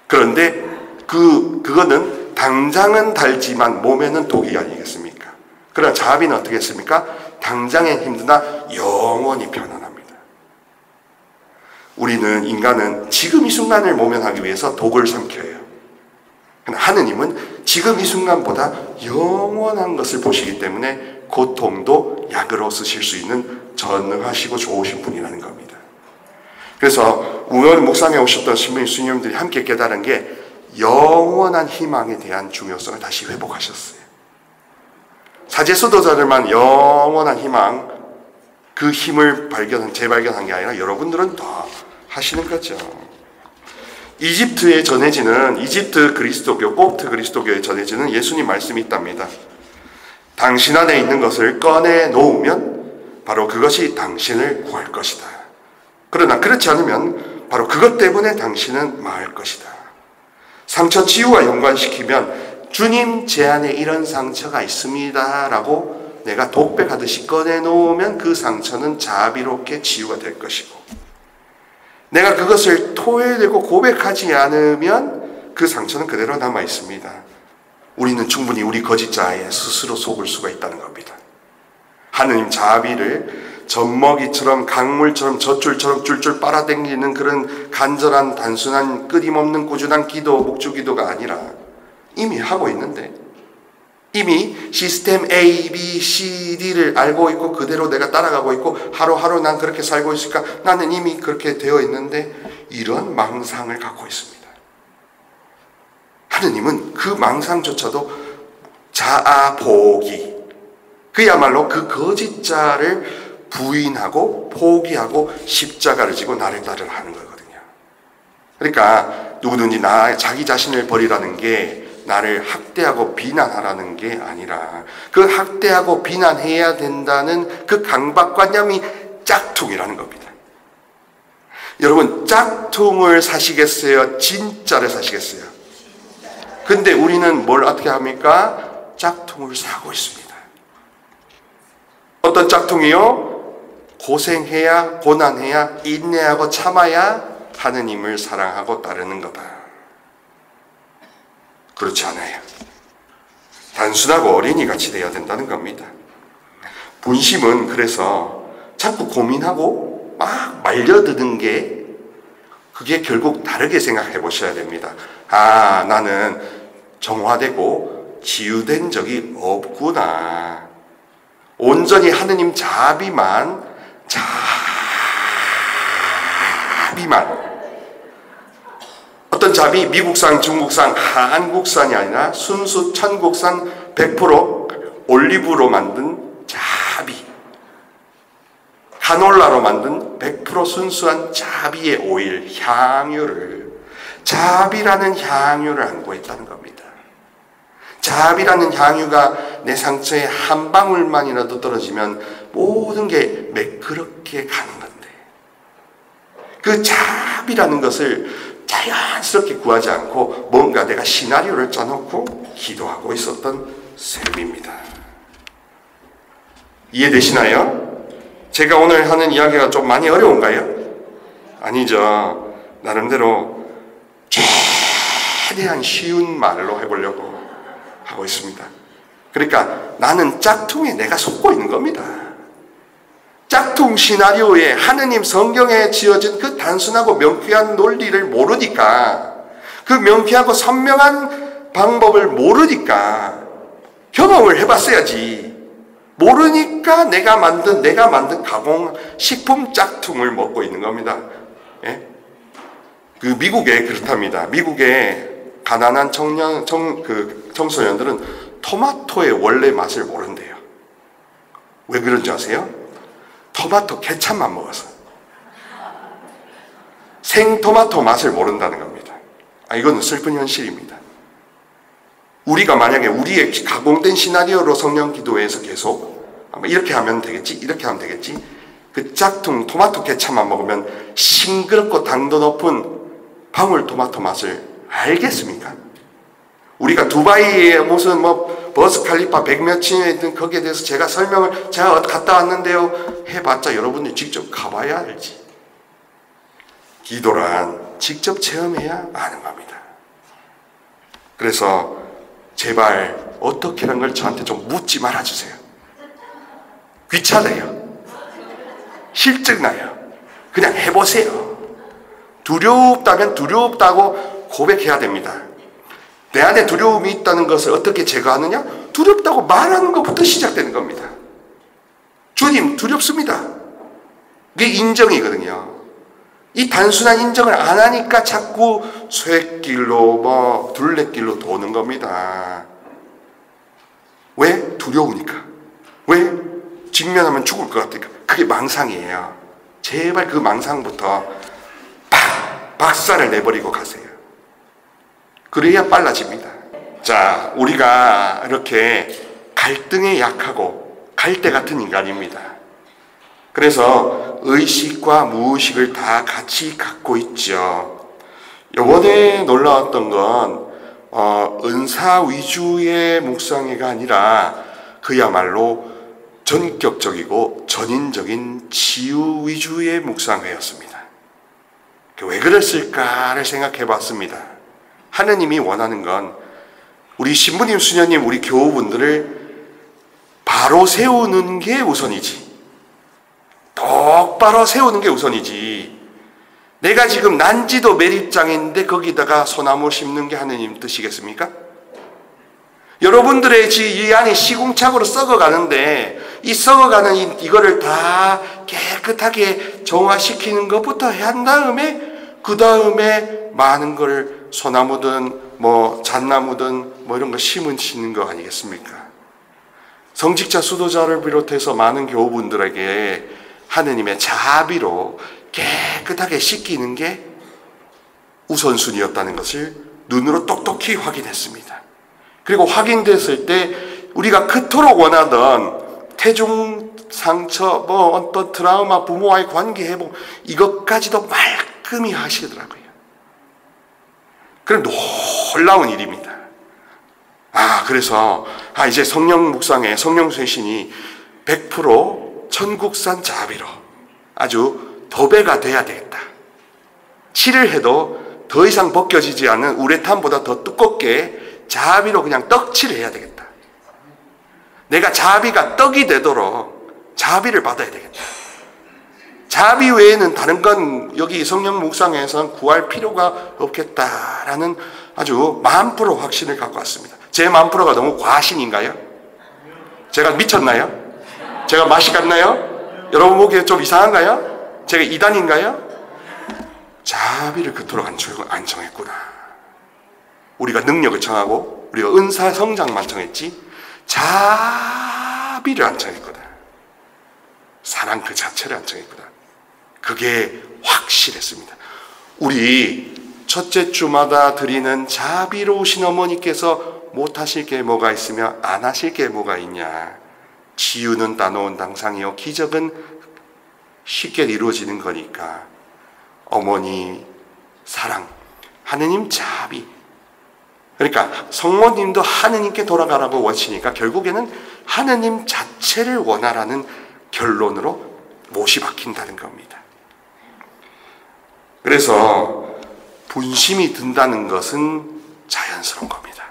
그런데 그거는 당장은 달지만 몸에는 독이 아니겠습니까? 그러나 자비는 어떻게 했습니까? 당장엔 힘드나 영원히 편안합니다. 우리는 인간은 지금 이 순간을 모면하기 위해서 독을 삼켜요. 그러나 하느님은 지금 이 순간보다 영원한 것을 보시기 때문에 고통도 약으로 쓰실 수 있는 전능하시고 좋으신 분이라는 겁니다. 그래서 오늘 묵상에 오셨던 신부님 스님들이 함께 깨달은 게 영원한 희망에 대한 중요성을 다시 회복하셨어요. 사제수도자들만 영원한 희망, 그 힘을 재발견한 게 아니라 여러분들은 더 하시는 거죠. 이집트에 전해지는 이집트 그리스도교, 콥트 그리스도교에 전해지는 예수님 말씀이 있답니다. 당신 안에 있는 것을 꺼내 놓으면 바로 그것이 당신을 구할 것이다. 그러나 그렇지 않으면 바로 그것 때문에 당신은 망할 것이다. 상처 치유와 연관시키면 주님 제 안에 이런 상처가 있습니다 라고 내가 독백하듯이 꺼내놓으면 그 상처는 자비롭게 치유가 될 것이고 내가 그것을 토해내고 고백하지 않으면 그 상처는 그대로 남아 있습니다. 우리는 충분히 우리 거짓자에 스스로 속을 수가 있다는 겁니다. 하느님 자비를 젖먹이처럼 강물처럼 젖줄처럼 줄줄 빨아당기는 그런 간절한 단순한 끊임없는 꾸준한 기도, 목주기도가 아니라 이미 하고 있는데, 이미 시스템 A, B, C, D를 알고 있고 그대로 내가 따라가고 있고 하루하루 난 그렇게 살고 있으니까 나는 이미 그렇게 되어 있는데 이런 망상을 갖고 있습니다. 하느님은 그 망상조차도 자아포기, 그야말로 그 거짓자를 부인하고 포기하고 십자가를 지고 나를 따르라 하는 거거든요. 그러니까 누구든지 자기 자신을 버리라는 게 나를 학대하고 비난하라는 게 아니라 그 학대하고 비난해야 된다는 그 강박관념이 짝퉁이라는 겁니다. 여러분, 짝퉁을 사시겠어요? 진짜를 사시겠어요? 근데 우리는 뭘 어떻게 합니까? 짝퉁을 사고 있습니다. 어떤 짝퉁이요? 고생해야, 고난해야, 인내하고 참아야 하느님을 사랑하고 따르는 거다. 그렇지 않아요. 단순하고 어린이같이 되어야 된다는 겁니다. 분심은 그래서 자꾸 고민하고 막 말려드는 게, 그게 결국 다르게 생각해 보셔야 됩니다. 아, 나는 정화되고 치유된 적이 없구나. 온전히 하느님 자비만 어떤 자비? 미국산, 중국산, 한국산이 아니라 순수 천국산 100% 올리브로 만든 자비, 카놀라로 만든 100% 순수한 자비의 오일, 향유를, 자비라는 향유를 안고 있다는 겁니다. 자비라는 향유가 내 상처에 한 방울만이라도 떨어지면 모든 게 매끄럽게 가는 건데, 그 자비라는 것을 자연스럽게 구하지 않고 뭔가 내가 시나리오를 짜놓고 기도하고 있었던 셈입니다. 이해되시나요? 제가 오늘 하는 이야기가 좀 많이 어려운가요? 아니죠. 나름대로 최대한 쉬운 말로 해보려고 하고 있습니다. 그러니까 나는 짝퉁에 내가 속고 있는 겁니다. 짝퉁 시나리오에 하느님 성경에 지어진 그 단순하고 명쾌한 논리를 모르니까, 그 명쾌하고 선명한 방법을 모르니까 경험을 해봤어야지. 모르니까 내가 만든 가공 식품 짝퉁을 먹고 있는 겁니다. 예? 그 미국에 그렇답니다. 미국의 가난한 청소년들은 토마토의 원래 맛을 모른대요. 왜 그런지 아세요? 토마토 케찹만 먹어서. 생토마토 맛을 모른다는 겁니다. 이거는 슬픈 현실입니다. 우리가 만약에 우리의 가공된 시나리오로 성령 기도회에서 계속 이렇게 하면 되겠지, 이렇게 하면 되겠지, 그 짝퉁 토마토 케찹만 먹으면 싱그럽고 당도 높은 방울토마토 맛을 알겠습니까? 우리가 두바이에 무슨 버스 칼리파 100몇층에 있던 거기에 대해서 제가 갔다 왔는데요 해봤자 여러분들이 직접 가봐야 알지. 기도란 직접 체험해야 아는 겁니다. 그래서 제발 어떻게라는 걸 저한테 좀 묻지 말아주세요. 귀찮아요. 실증나요. 그냥 해보세요. 두렵다면 두렵다고 고백해야 됩니다. 내 안에 두려움이 있다는 것을 어떻게 제거하느냐? 두렵다고 말하는 것부터 시작되는 겁니다. 주님, 두렵습니다. 그게 인정이거든요. 이 단순한 인정을 안 하니까 자꾸 쇠길로 둘레길로 도는 겁니다. 왜? 두려우니까. 왜? 직면하면 죽을 것 같으니까. 그게 망상이에요. 제발 그 망상부터 박살을 내버리고 가세요. 그래야 빨라집니다. 자, 우리가 이렇게 갈등에 약하고 갈대 같은 인간입니다. 그래서 의식과 무의식을 다 같이 갖고 있죠. 이번에 놀라웠던 건 은사 위주의 묵상회가 아니라 그야말로 전격적이고 전인적인 치유 위주의 묵상회였습니다. 왜 그랬을까를 생각해 봤습니다. 하느님이 원하는 건 우리 신부님, 수녀님, 우리 교우분들을 바로 세우는 게 우선이지, 똑바로 세우는 게 우선이지. 내가 지금 난지도 매립장인데 거기다가 소나무 심는 게 하느님 뜻이겠습니까? 여러분들의 이 안이 시궁창으로 썩어가는데 이 썩어가는 이거를 다 깨끗하게 정화시키는 것부터 한 다음에 그 다음에 많은 걸 소나무든 뭐 잣나무든 뭐 이런 거 심으시는 거 아니겠습니까? 성직자 수도자를 비롯해서 많은 교우분들에게 하느님의 자비로 깨끗하게 씻기는 게 우선순위였다는 것을 눈으로 똑똑히 확인했습니다. 그리고 확인됐을 때 우리가 그토록 원하던 태중 상처, 뭐 어떤 트라우마, 부모와의 관계 회복 이것까지도 말끔히 하시더라고요. 그럼 놀라운 일입니다. 그래서 이제 성령 묵상에 성령 쇄신이 100% 천국산 자비로 아주 도배가 돼야 되겠다. 칠을 해도 더 이상 벗겨지지 않는 우레탄보다 더 두껍게 자비로 그냥 떡칠을 해야 되겠다. 내가 자비가 떡이 되도록 자비를 받아야 되겠다. 자비 외에는 다른 건 여기 성령 묵상에서는 구할 필요가 없겠다라는 아주 10,000% 확신을 갖고 왔습니다. 제 10,000%가 너무 과신인가요? 제가 미쳤나요? 제가 맛이 갔나요? 여러분 보기에 좀 이상한가요? 제가 이단인가요? 자비를 그토록 안 청했구나. 우리가 능력을 청하고 우리가 은사 성장만 청했지 자비를 안 청했거든. 사랑 그 자체를 안 청했거든. 그게 확실했습니다. 우리 첫째 주마다 드리는 자비로우신 어머니께서 못하실 게 뭐가 있으며 안 하실 게 뭐가 있냐. 치유는 따놓은 당상이요 기적은 쉽게 이루어지는 거니까 어머니 사랑, 하느님 자비. 그러니까 성모님도 하느님께 돌아가라고 원치니까 결국에는 하느님 자체를 원하라는 결론으로 못이 박힌다는 겁니다. 그래서 분심이 든다는 것은 자연스러운 겁니다.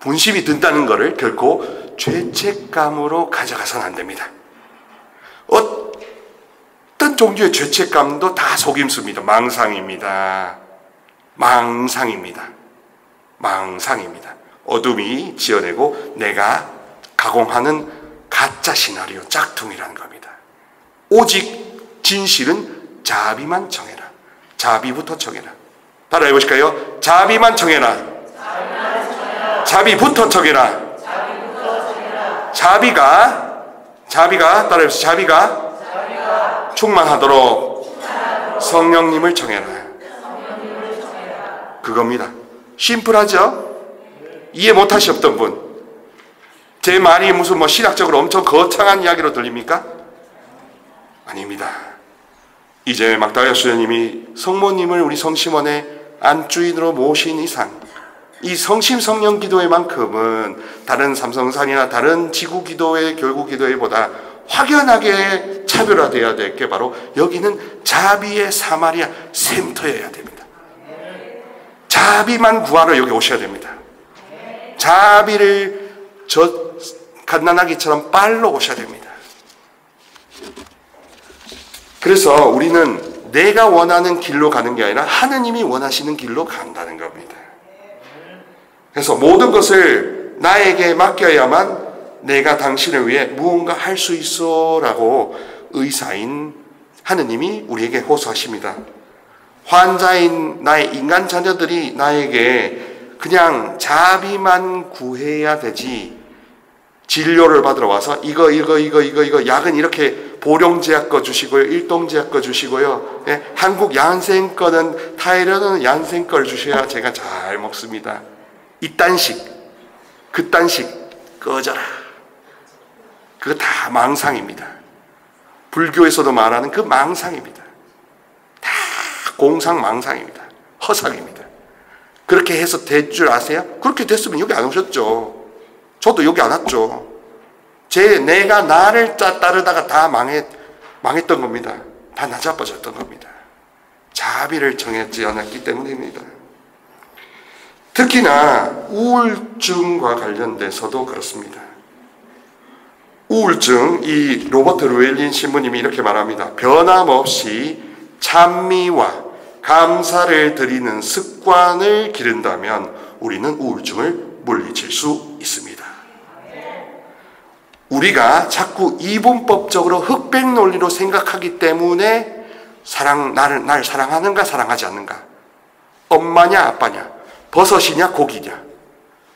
분심이 든다는 것을 결코 죄책감으로 가져가서는 안 됩니다. 어떤 종류의 죄책감도 다 속임수입니다. 망상입니다. 어둠이 지어내고 내가 가공하는 가짜 시나리오, 짝퉁이라는 겁니다. 오직 진실은 자비만 청해라. 자비부터 청해라. 따라해 보실까요? 자비만 청해라. 자비부터 청해라. 자비가 따라해 보세요. 자비가 충만하도록 성령님을 청해라. 그겁니다. 심플하죠? 이해 못하셨던 분, 제 말이 무슨 뭐 신학적으로 엄청 거창한 이야기로 들립니까? 아닙니다. 이제 막다리아 수녀님이 성모님을 우리 성심원의 안주인으로 모신 이상 이 성심 성령 기도회만큼은 다른 삼성산이나 다른 지구 기도회, 교구 기도회보다 확연하게 차별화되어야 될 게 바로 여기는 자비의 사마리아 센터여야 됩니다. 자비만 구하러 여기 오셔야 됩니다. 자비를 저 갓난아기처럼 빨로 오셔야 됩니다. 그래서 우리는 내가 원하는 길로 가는 게 아니라 하느님이 원하시는 길로 간다는 겁니다. 그래서 모든 것을 나에게 맡겨야만 내가 당신을 위해 무언가 할 수 있어 라고 의사인 하느님이 우리에게 호소하십니다. 환자인 나의 인간 자녀들이 나에게 그냥 자비만 구해야 되지 진료를 받으러 와서 이거 약은 이렇게 보령제약 거 주시고요, 일동제약 거 주시고요, 한국 얀센 거는 타이레놀 얀센 걸 주셔야 제가 잘 먹습니다. 이딴식 그딴식 꺼져라. 그거 다 망상입니다. 불교에서도 말하는 그 망상입니다. 다 공상망상입니다. 허상입니다. 그렇게 해서 될 줄 아세요? 그렇게 됐으면 여기 안 오셨죠. 저도 여기 안 왔죠. 내가 나를 따르다가 다 망했던 겁니다. 다 나자빠졌던 겁니다. 자비를 정했지 않았기 때문입니다. 특히나 우울증과 관련돼서도 그렇습니다. 우울증, 이 로버트 루엘린 신부님이 이렇게 말합니다. 변함없이 찬미와 감사를 드리는 습관을 기른다면 우리는 우울증을 물리칠 수 있습니다. 우리가 자꾸 이분법적으로 흑백 논리로 생각하기 때문에 날 사랑하는가 사랑하지 않는가, 엄마냐 아빠냐, 버섯이냐 고기냐,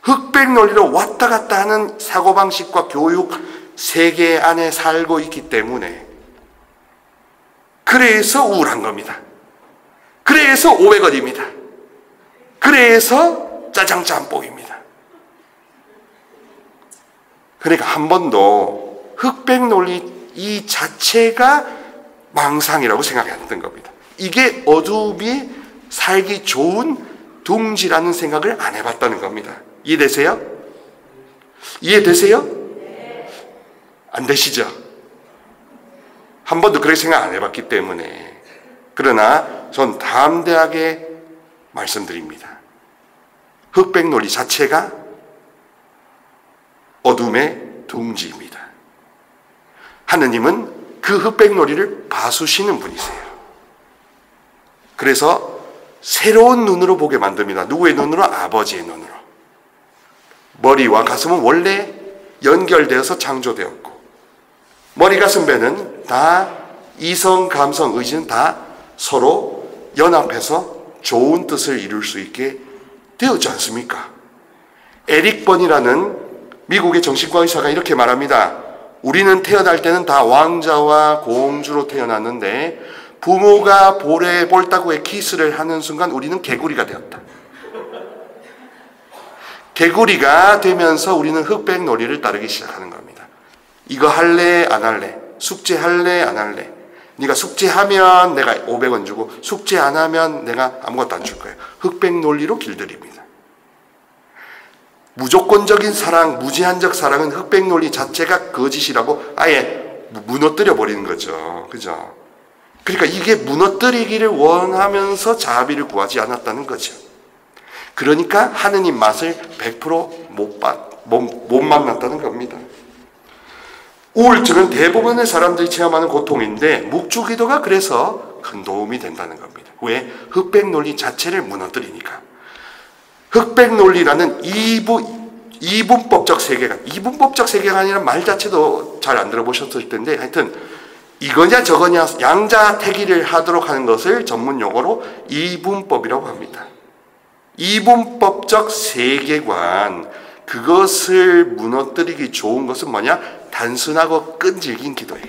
흑백 논리로 왔다 갔다 하는 사고방식과 교육 세계 안에 살고 있기 때문에, 그래서 우울한 겁니다. 그래서 500원입니다. 그래서 짜장짬뽕입니다. 그러니까 한 번도 흑백 논리 이 자체가 망상이라고 생각이 안 했던 겁니다. 이게 어둠이 살기 좋은 둥지라는 생각을 안 해봤다는 겁니다. 이해되세요? 이해되세요? 안 되시죠? 한 번도 그렇게 생각 안 해봤기 때문에. 그러나 전 담대하게 말씀드립니다. 흑백 논리 자체가 어둠의 둥지입니다. 하느님은 그 흑백 논리를 봐주시는 분이세요. 그래서 새로운 눈으로 보게 만듭니다. 누구의 눈으로? 아버지의 눈으로. 머리와 가슴은 원래 연결되어서 창조되었고, 머리, 가슴, 배는 다 이성, 감성, 의지는 다 서로 연합해서 좋은 뜻을 이룰 수 있게 되었지 않습니까? 에릭 번이라는 미국의 정신과 의사가 이렇게 말합니다. 우리는 태어날 때는 다 왕자와 공주로 태어났는데 부모가 볼따구에 키스를 하는 순간 우리는 개구리가 되었다. 개구리가 되면서 우리는 흑백 논리를 따르기 시작하는 겁니다. 이거 할래 안 할래? 숙제할래 안 할래? 네가 숙제하면 내가 500원 주고 숙제 안 하면 내가 아무것도 안 줄 거야. 흑백 논리로 길들입니다. 무조건적인 사랑, 무제한적 사랑은 흑백 논리 자체가 거짓이라고 아예 무너뜨려 버리는 거죠. 그죠? 그러니까 이게 무너뜨리기를 원하면서 자비를 구하지 않았다는 거죠. 그러니까 하느님 맛을 100% 못 만났다는 겁니다. 우울증은 대부분의 사람들이 체험하는 고통인데 묵주기도가 그래서 큰 도움이 된다는 겁니다. 왜? 흑백 논리 자체를 무너뜨리니까. 흑백 논리라는 이분법적 세계관, 이분법적 세계관이라는 말 자체도 잘 안 들어보셨을 텐데, 하여튼 이거냐 저거냐 양자택일을 하도록 하는 것을 전문 용어로 이분법이라고 합니다. 이분법적 세계관, 그것을 무너뜨리기 좋은 것은 뭐냐? 단순하고 끈질긴 기도예요.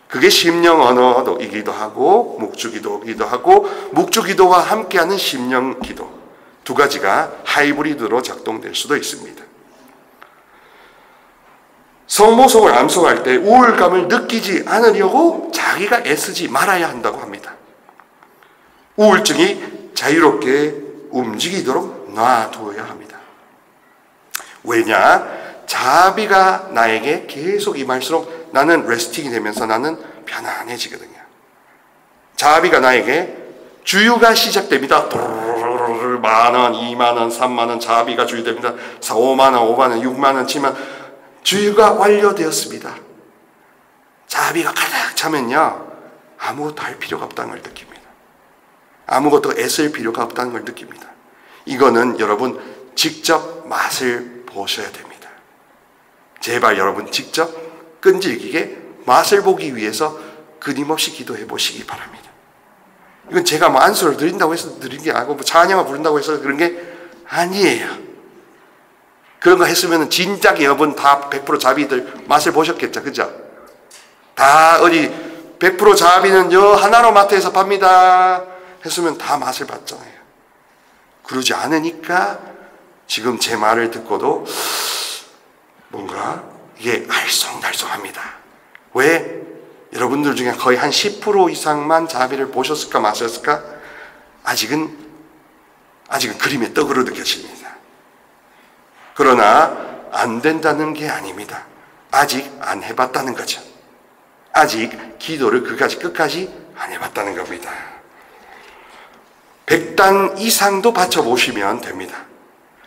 그게 심령 언어이기도 하고 묵주기도이기도 하고, 묵주기도와 함께하는 심령 기도, 두 가지가 하이브리드로 작동될 수도 있습니다. 성모성을 암송할 때 우울감을 느끼지 않으려고 자기가 애쓰지 말아야 한다고 합니다. 우울증이 자유롭게 움직이도록 놔두어야 합니다. 왜냐? 자비가 나에게 계속 임할수록 나는 레스팅이 되면서 나는 편안해지거든요. 자비가 나에게 주유가 시작됩니다. 10,000원, 20,000원, 30,000원 자비가 주유됩니다. 5만원, 5만원, 6만원 치면 주유가 완료되었습니다. 자비가 가득 차면요, 아무것도 할 필요가 없다는 걸 느낍니다. 아무것도 애쓸 필요가 없다는 걸 느낍니다. 이거는 여러분 직접 맛을 보셔야 됩니다. 제발 여러분 직접 끈질기게 맛을 보기 위해서 끊임없이 기도해 보시기 바랍니다. 이건 제가 뭐 안수를 드린다고 해서 드린 게 아니고 뭐 찬양을 부른다고 해서 그런 게 아니에요. 그런 거 했으면 진작 여러분 다 100% 자비들 맛을 보셨겠죠. 그죠? 다 어디 100% 자비는 여 하나로 마트에서 팝니다 했으면 다 맛을 봤잖아요. 그러지 않으니까 지금 제 말을 듣고도 뭔가 이게 알쏭달쏭합니다. 왜? 여러분들 중에 거의 한 10% 이상만 자비를 보셨을까 마셨을까? 아직은 그림의 떡으로 느껴집니다. 그러나 안 된다는 게 아닙니다. 아직 안 해봤다는 거죠. 아직 기도를 끝까지 안 해봤다는 겁니다. 100단 이상도 바쳐보시면 됩니다.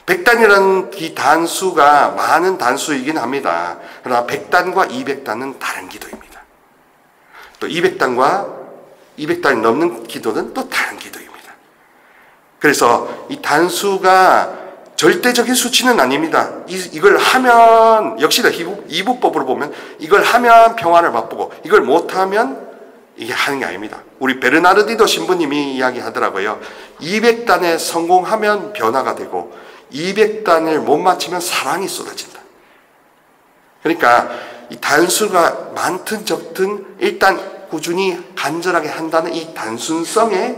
100단이라는 이 단수가 많은 단수이긴 합니다. 그러나 100단과 200단은 다른 기도입니다. 또 200단이 넘는 기도는 또 다른 기도입니다. 그래서 이 단수가 절대적인 수치는 아닙니다. 이걸 하면, 역시나 이부법으로 보면 이걸 하면 평화를 맛보고 이걸 못하면 이게 하는 게 아닙니다. 우리 베르나르디도 신부님이 이야기하더라고요. 200단에 성공하면 변화가 되고 200단을 못 맞추면 사랑이 쏟아진다. 그러니까 이 단수가 많든 적든 일단 꾸준히 간절하게 한다는 이 단순성에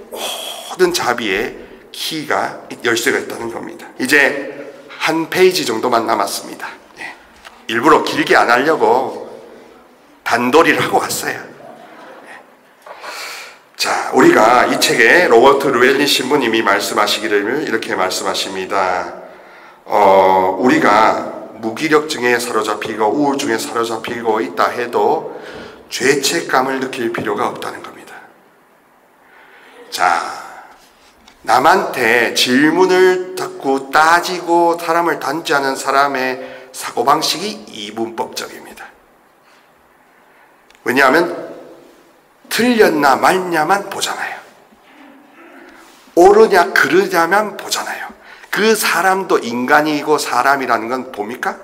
모든 자비에 키가, 열쇠가 있다는 겁니다. 이제 한 페이지 정도만 남았습니다. 일부러 길게 안 하려고 단도리를 하고 왔어요. 자, 우리가 이 책에 로버트 루엘리 신부님이 말씀하시기를 이렇게 말씀하십니다. 우리가 무기력증에 사로잡히고 우울증에 사로잡히고 있다 해도 죄책감을 느낄 필요가 없다는 겁니다. 자, 남한테 질문을 자꾸 따지고 사람을 단죄하는 사람의 사고방식이 이분법적입니다. 왜냐하면 틀렸나 말냐만 보잖아요. 옳으냐 그르냐만 보잖아요. 그 사람도 인간이고 사람이라는 건 봅니까?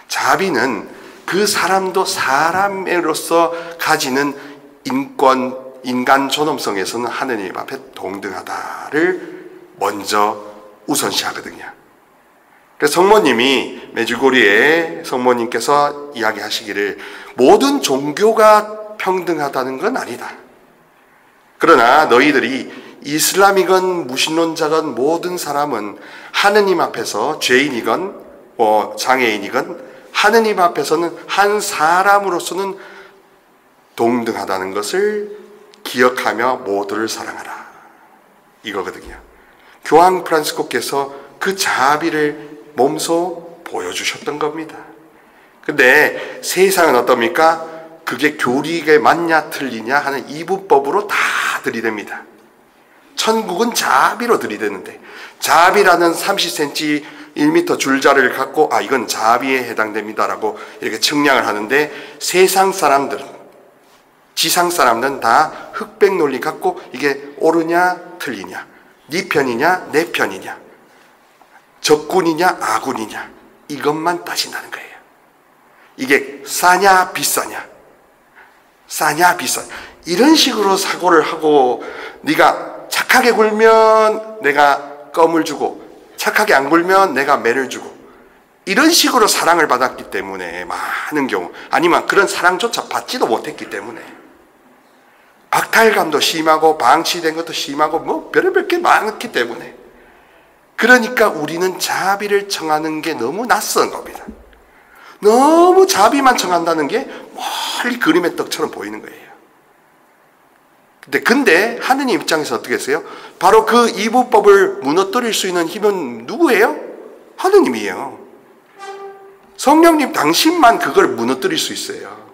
자비는 그 사람도 사람으로서 가지는 인간 존엄성에서는 하느님 앞에 동등하다를 먼저 우선시하거든요. 그래서 성모님이 메주고리에 성모님께서 이야기하시기를 모든 종교가 평등하다는 건 아니다. 그러나 너희들이 이슬람이건 무신론자건 모든 사람은 하느님 앞에서 죄인이건 장애인이건 하느님 앞에서는 한 사람으로서는 동등하다는 것을 기억하며 모두를 사랑하라. 이거거든요. 교황 프란시스코께서 그 자비를 몸소 보여주셨던 겁니다. 근데 세상은 어떻습니까? 그게 교리에 맞냐 틀리냐 하는 이분법으로 다 들이댑니다. 천국은 자비로 들이대는데 자비라는 30cm 1m 줄자를 갖고 이건 자비에 해당됩니다라고 이렇게 측량을 하는데 세상 사람들은 지상 사람들은 다 흑백 논리 갖고 이게 옳으냐 틀리냐 네 편이냐 내 편이냐 적군이냐 아군이냐 이것만 따진다는 거예요. 이게 싸냐 비싸냐 이런 식으로 사고를 하고 네가 착하게 굴면 내가 껌을 주고 착하게 안 굴면 내가 매를 주고 이런 식으로 사랑을 받았기 때문에 많은 경우 아니면 그런 사랑조차 받지도 못했기 때문에 박탈감도 심하고 방치된 것도 심하고 뭐 별의별 게 많기 때문에 그러니까 우리는 자비를 청하는 게 너무 낯선 겁니다. 너무 자비만 청한다는 게 멀리 그림의 떡처럼 보이는 거예요. 근데 하느님 입장에서 어떻게 했어요? 바로 그 이분법을 무너뜨릴 수 있는 힘은 누구예요? 하느님이에요. 성령님 당신만 그걸 무너뜨릴 수 있어요.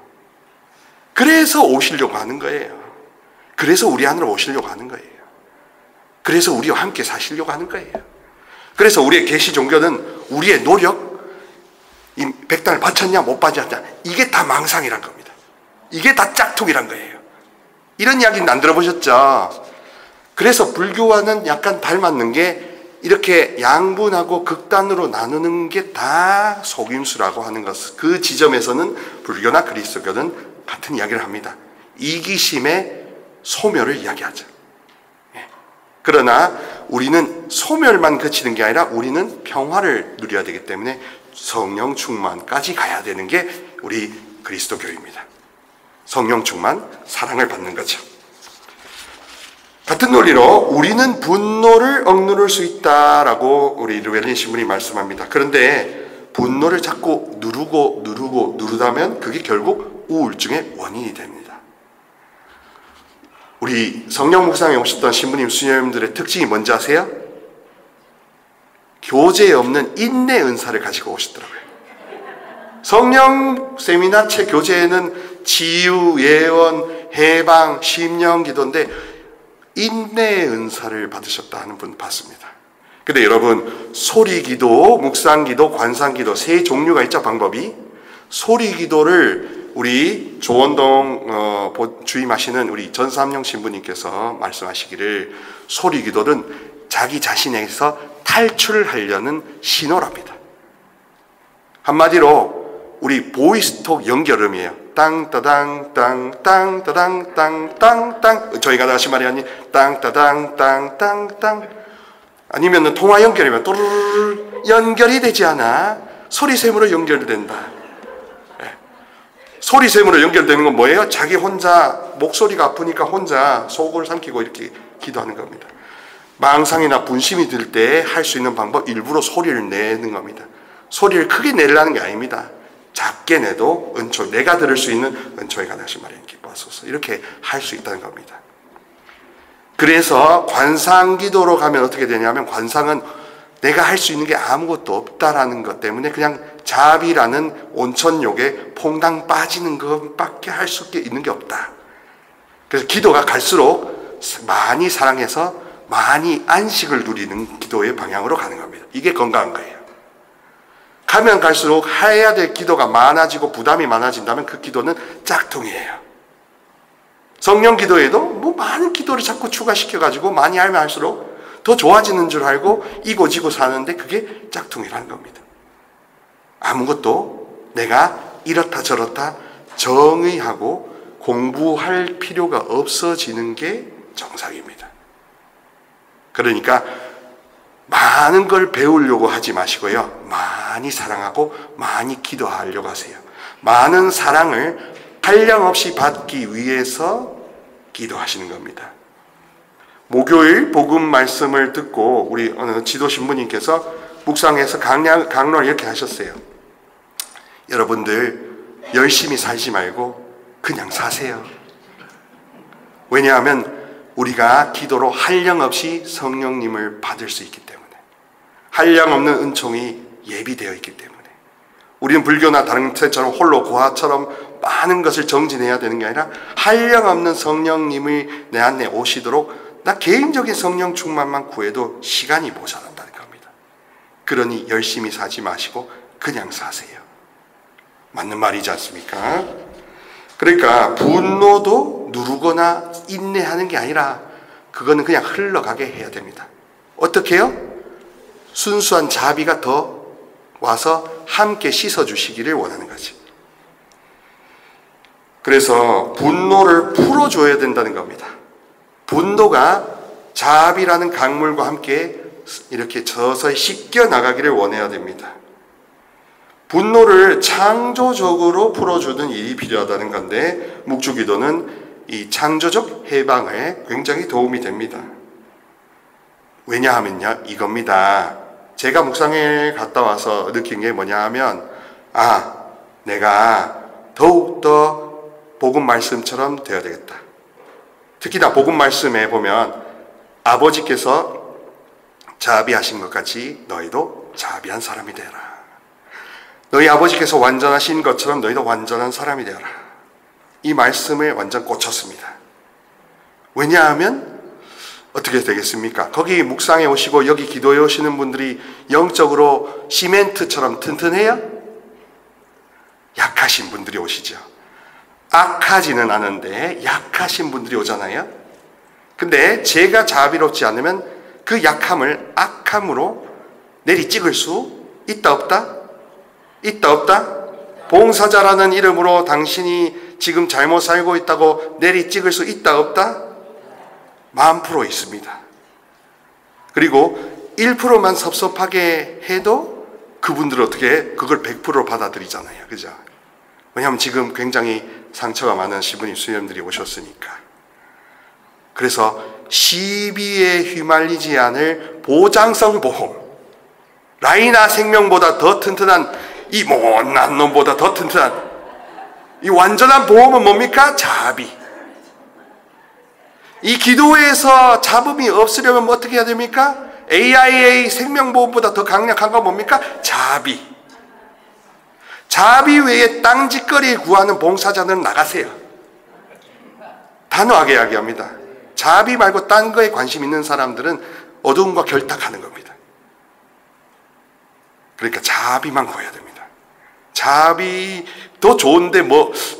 그래서 오시려고 하는 거예요. 그래서 우리 안으로 오시려고 하는 거예요. 그래서 우리와 함께 사시려고 하는 거예요. 그래서 우리의 계시 종교는 우리의 노력, 이 100단을 바쳤냐 못 바쳤냐 이게 다 망상이란 겁니다. 이게 다 짝퉁이란 거예요. 이런 이야기는 안 들어보셨죠? 그래서 불교와는 약간 닮았는 게 이렇게 양분하고 극단으로 나누는 게 다 속임수라고 하는 것. 그 지점에서는 불교나 그리스도교는 같은 이야기를 합니다. 이기심의 소멸을 이야기하죠. 그러나 우리는 소멸만 그치는 게 아니라 우리는 평화를 누려야 되기 때문에 성령 충만까지 가야 되는 게 우리 그리스도교입니다. 성령 충만, 사랑을 받는 거죠. 같은 논리로 우리는 분노를 억누를 수 있다라고 우리 루엘린 신부님이 말씀합니다. 그런데 분노를 자꾸 누르다면 그게 결국 우울증의 원인이 됩니다. 우리 성령 묵상에 오셨던 신부님, 수녀님들의 특징이 뭔지 아세요? 교재에 없는 인내 은사를 가지고 오시더라고요. 성령 세미나 책 교재에는 치유, 예언, 해방, 심령 기도인데 인내의 은사를 받으셨다 하는 분 봤습니다. 근데 여러분, 소리기도, 묵상기도, 관상기도 세 종류가 있죠, 방법이. 소리기도를 우리 조원동 주임하시는 우리 전삼영 신부님께서 말씀하시기를, 소리기도는 자기 자신에서 탈출하려는 신호랍니다. 한마디로 우리 보이스톡 연결음이에요. 땅따당 땅땅 따당 땅땅땅, 저희가 다시 말하니 땅따당 땅땅땅. 아니면 통화 연결이면 또르르 연결이 되지 않아. 소리샘으로 연결된다. 네. 소리샘으로 연결되는 건 뭐예요? 자기 혼자 목소리가 아프니까 혼자 속을 삼키고 이렇게 기도하는 겁니다. 망상이나 분심이 들 때 할 수 있는 방법, 일부러 소리를 내는 겁니다. 소리를 크게 내려는 게 아닙니다. 작게 내도 은총, 내가 들을 수 있는 은총에 관하신 말에 기뻐하소서, 이렇게 할 수 있다는 겁니다. 그래서 관상기도로 가면 어떻게 되냐면, 관상은 내가 할 수 있는 게 아무것도 없다라는 것 때문에 그냥 자비라는 온천욕에 퐁당 빠지는 것밖에 할 수 있는 게 없다. 그래서 기도가 갈수록 많이 사랑해서 많이 안식을 누리는 기도의 방향으로 가는 겁니다. 이게 건강한 거예요. 가면 갈수록 해야 될 기도가 많아지고 부담이 많아진다면 그 기도는 짝퉁이에요. 성령 기도에도 뭐 많은 기도를 자꾸 추가시켜가지고 많이 하면 할수록 더 좋아지는 줄 알고 이고지고 사는데 그게 짝퉁이라는 겁니다. 아무것도 내가 이렇다 저렇다 정의하고 공부할 필요가 없어지는 게 정상입니다. 그러니까 많은 걸 배우려고 하지 마시고요, 많이 사랑하고 많이 기도하려고 하세요. 많은 사랑을 한량없이 받기 위해서 기도하시는 겁니다. 목요일 복음 말씀을 듣고 우리 어느 지도 신부님께서 묵상해서 강론을 이렇게 하셨어요. 여러분들 열심히 살지 말고 그냥 사세요. 왜냐하면 우리가 기도로 한량없이 성령님을 받을 수 있기 때문에, 한량없는 은총이 예비되어 있기 때문에. 우리는 불교나 다른 세처럼 홀로 고아처럼 많은 것을 정진해야 되는 게 아니라 한량없는 성령님이 내 안에 오시도록 나 개인적인 성령 충만만 구해도 시간이 모자란다는 겁니다. 그러니 열심히 사지 마시고 그냥 사세요. 맞는 말이지 않습니까? 그러니까 분노도 누르거나 인내하는 게 아니라 그거는 그냥 흘러가게 해야 됩니다. 어떻게 해요? 순수한 자비가 더 와서 함께 씻어주시기를 원하는 거지. 그래서 분노를 풀어줘야 된다는 겁니다. 분노가 자비라는 강물과 함께 이렇게 서서히 씻겨 나가기를 원해야 됩니다. 분노를 창조적으로 풀어주는 일이 필요하다는 건데, 묵주기도는 이 창조적 해방에 굉장히 도움이 됩니다. 왜냐하면요, 이겁니다. 제가 묵상에 갔다 와서 느낀 게 뭐냐 하면, 내가 더욱더 복음 말씀처럼 되어야 되겠다. 특히나 복음 말씀에 보면 아버지께서 자비하신 것 같이 너희도 자비한 사람이 되어라. 너희 아버지께서 완전하신 것처럼 너희도 완전한 사람이 되어라. 이 말씀에 완전 꽂혔습니다. 왜냐하면 어떻게 되겠습니까? 거기 묵상에 오시고 여기 기도에 오시는 분들이 영적으로 시멘트처럼 튼튼해요? 약하신 분들이 오시죠. 악하지는 않은데 약하신 분들이 오잖아요. 근데 제가 자비롭지 않으면 그 약함을 악함으로 내리찍을 수 있다 없다? 있다 없다? 봉사자라는 이름으로 당신이 지금 잘못 살고 있다고 내리찍을 수 있다 없다? 10,000% 있습니다. 그리고 1%만 섭섭하게 해도 그분들은 어떻게 그걸 100% 받아들이잖아요. 그죠? 왜냐하면 지금 굉장히 상처가 많은 시부님 수녀님들이 오셨으니까. 그래서 시비에 휘말리지 않을 보장성 보험, 라이나 생명보다 더 튼튼한, 이 못난 놈보다 더 튼튼한 이 완전한 보험은 뭡니까? 자비. 이 기도에서 잡음이 없으려면 어떻게 해야 됩니까? AIA 생명보험보다 더 강력한 건 뭡니까? 자비. 자비 외에 딴짓거리 구하는 봉사자는 나가세요. 단호하게 이야기합니다. 자비 말고 딴 거에 관심 있는 사람들은 어두움과 결탁하는 겁니다. 그러니까 자비만 구해야 됩니다. 자비도 좋은데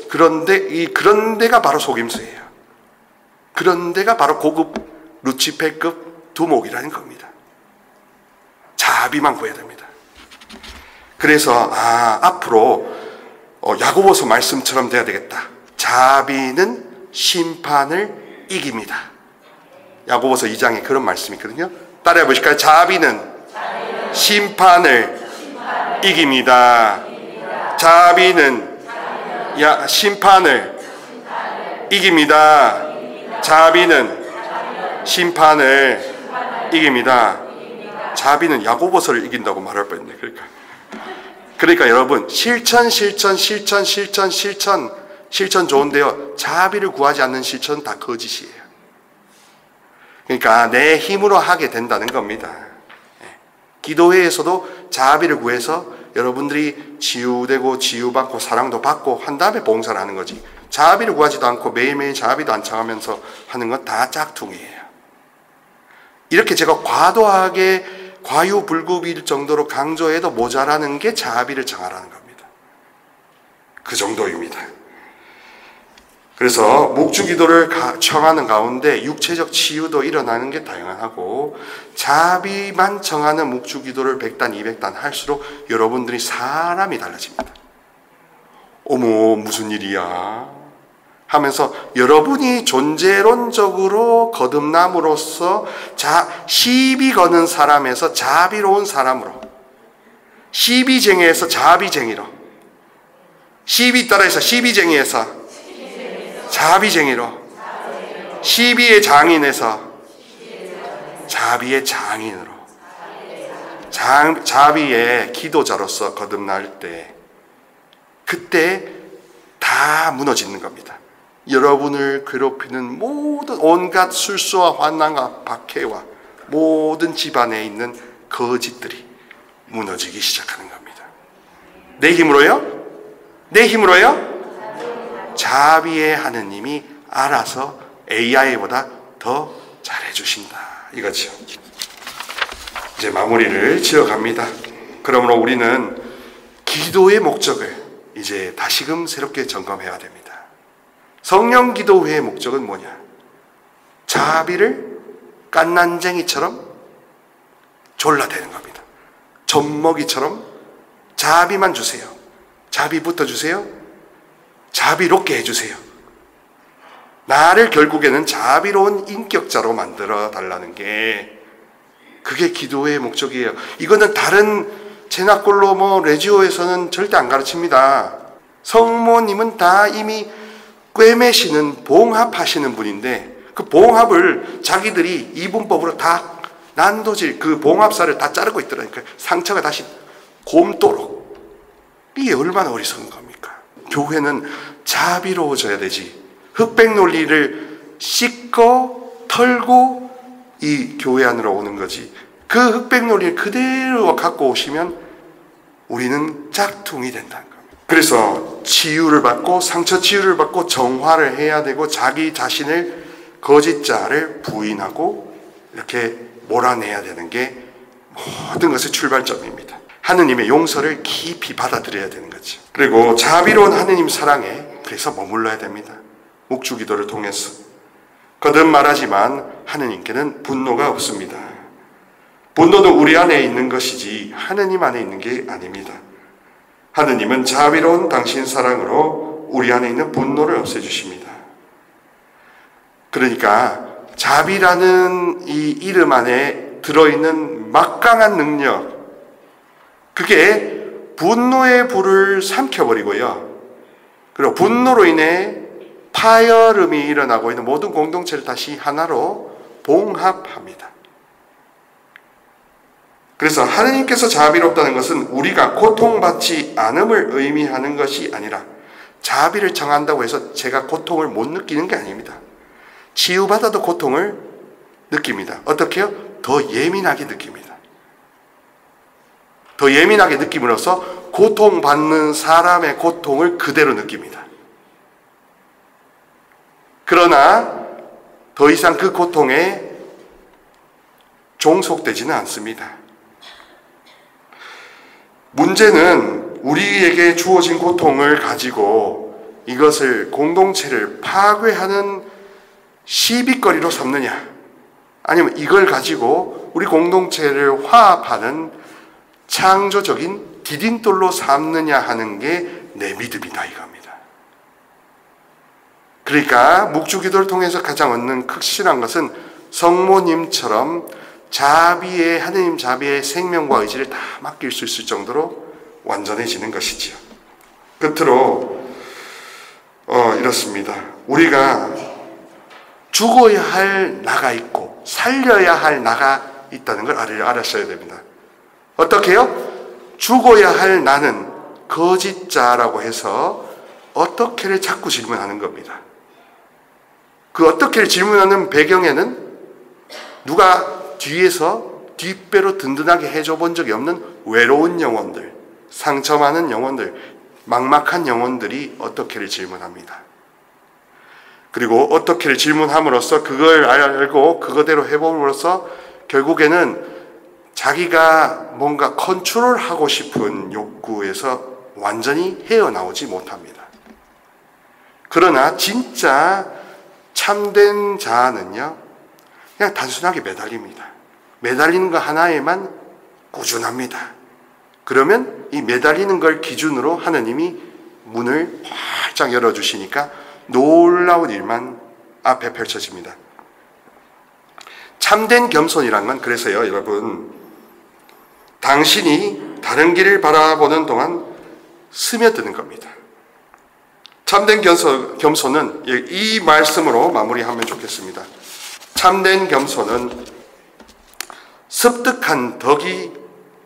그런 데가 바로 속임수예요. 그런 데가 바로 고급 루치페급 두목이라는 겁니다. 자비만 구해야 됩니다. 그래서 앞으로 야고보서 말씀처럼 돼야 되겠다. 자비는 심판을 이깁니다. 야고보서 2장에 그런 말씀이 있거든요. 따라해 보실까요? 자비는 심판을 이깁니다. 자비는 심판을 이깁니다. 자비는 심판을 이깁니다. 자비는 야고보서를 이긴다고 말할 뻔했네. 그러니까 여러분, 실천 좋은데요, 자비를 구하지 않는 실천은 다 거짓이에요. 그러니까 내 힘으로 하게 된다는 겁니다. 기도회에서도 자비를 구해서 여러분들이 치유되고 치유받고 사랑도 받고 한 다음에 봉사를 하는 거지, 자비를 구하지도 않고 매일매일 자비도 안 청하면서 하는 건 다 짝퉁이에요. 이렇게 제가 과도하게 과유불급일 정도로 강조해도 모자라는 게 자비를 청하라는 겁니다. 그 정도입니다. 그래서 묵주기도를 청하는 가운데 육체적 치유도 일어나는 게 당연하고, 자비만 청하는 묵주기도를 100단 200단 할수록 여러분들이 사람이 달라집니다. 어머 무슨 일이야 하면서 여러분이 존재론적으로 거듭남으로써 시비 거는 사람에서 자비로운 사람으로, 시비쟁이에서 자비쟁이로, 시비 따라해서 시비쟁이에서 자비쟁이로, 시비의 장인에서 자비의 장인으로, 자비의 기도자로서 거듭날 때, 그때 다 무너지는 겁니다. 여러분을 괴롭히는 모든 온갖 술수와 환난과 박해와 모든 집안에 있는 거짓들이 무너지기 시작하는 겁니다. 내 힘으로요? 내 힘으로요? 자비의 하느님이 알아서 AI보다 더 잘해주신다 이거죠. 이제 마무리를 지어갑니다. 그러므로 우리는 기도의 목적을 이제 다시금 새롭게 점검해야 됩니다. 성령 기도회의 목적은 뭐냐? 자비를 깐난쟁이처럼 졸라대는 겁니다. 젖먹이처럼 자비만 주세요. 자비부터 주세요. 자비롭게 해주세요. 나를 결국에는 자비로운 인격자로 만들어 달라는 게, 그게 기도의 목적이에요. 이거는 다른 제나콜로 레지오에서는 절대 안 가르칩니다. 성모님은 다 이미 꿰매시는 봉합하시는 분인데, 그 봉합을 자기들이 이분법으로 다 난도질, 그 봉합살을 다 자르고 있더라니까요. 상처가 다시 곰도록. 이게 얼마나 어리석은 겁니까? 교회는 자비로워져야 되지. 흑백 논리를 씻고 털고 이 교회 안으로 오는 거지. 그 흑백 논리를 그대로 갖고 오시면 우리는 짝퉁이 된다는 겁니다. 그래서 치유를 받고, 상처 치유를 받고 정화를 해야 되고, 자기 자신을 거짓자를 부인하고 이렇게 몰아내야 되는 게 모든 것의 출발점입니다. 하느님의 용서를 깊이 받아들여야 되는 거죠. 그리고 자비로운 하느님 사랑에 그래서 머물러야 됩니다. 묵주기도를 통해서. 거듭 말하지만 하느님께는 분노가 없습니다. 분노는 우리 안에 있는 것이지 하느님 안에 있는 게 아닙니다. 하느님은 자비로운 당신 사랑으로 우리 안에 있는 분노를 없애주십니다. 그러니까 자비라는 이 이름 안에 들어있는 막강한 능력, 그게 분노의 불을 삼켜버리고요, 그리고 분노로 인해 파열음이 일어나고 있는 모든 공동체를 다시 하나로 봉합합니다. 그래서 하느님께서 자비롭다는 것은 우리가 고통받지 않음을 의미하는 것이 아니라, 자비를 청한다고 해서 제가 고통을 못 느끼는 게 아닙니다. 치유받아도 고통을 느낍니다. 어떻게 해요? 더 예민하게 느낍니다. 더 예민하게 느낌으로써 고통받는 사람의 고통을 그대로 느낍니다. 그러나 더 이상 그 고통에 종속되지는 않습니다. 문제는 우리에게 주어진 고통을 가지고 이것을 공동체를 파괴하는 시비거리로 삼느냐, 아니면 이걸 가지고 우리 공동체를 화합하는 창조적인 디딤돌로 삼느냐 하는 게 내 믿음이다 이겁니다. 그러니까 묵주기도를 통해서 가장 얻는 극실한 것은 성모님처럼 하느님 자비의 생명과 의지를 다 맡길 수 있을 정도로 완전해지는 것이지요. 끝으로 이렇습니다. 우리가 죽어야 할 나가 있고 살려야 할 나가 있다는 걸 알아셔야 됩니다. 어떻게 해요? 죽어야 할 나는 거짓자라고 해서 어떻게를 자꾸 질문하는 겁니다. 그 어떻게를 질문하는 배경에는 누가 뒤에서 뒷배로 든든하게 해줘 본 적이 없는 외로운 영혼들, 상처 많은 영혼들, 막막한 영혼들이 어떻게를 질문합니다. 그리고 어떻게를 질문함으로써 그걸 알고 그거대로 해봄으로써 결국에는 자기가 뭔가 컨트롤하고 싶은 욕구에서 완전히 헤어나오지 못합니다. 그러나 진짜 참된 자는요, 그냥 단순하게 매달립니다. 매달리는 거 하나에만 꾸준합니다. 그러면 이 매달리는 걸 기준으로 하나님이 문을 활짝 열어주시니까 놀라운 일만 앞에 펼쳐집니다. 참된 겸손이란 건 그래서요, 여러분, 당신이 다른 길을 바라보는 동안 스며드는 겁니다. 참된 겸손은 이 말씀으로 마무리하면 좋겠습니다. 참된 겸손은 습득한 덕이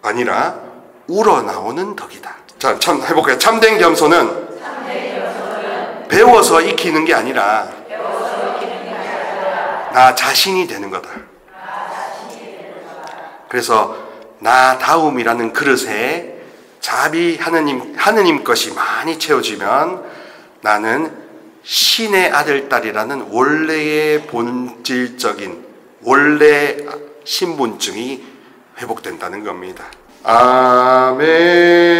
아니라 우러나오는 덕이다. 자, 해볼까요? 참된 겸손은 배워서 익히는 게 아니라 나 자신이 되는 거다. 그래서 나다움이라는 그릇에 자비 하느님 것이 많이 채워지면 나는 신의 아들, 딸이라는 원래의 본질적인 원래 신분증이 회복된다는 겁니다. 아멘.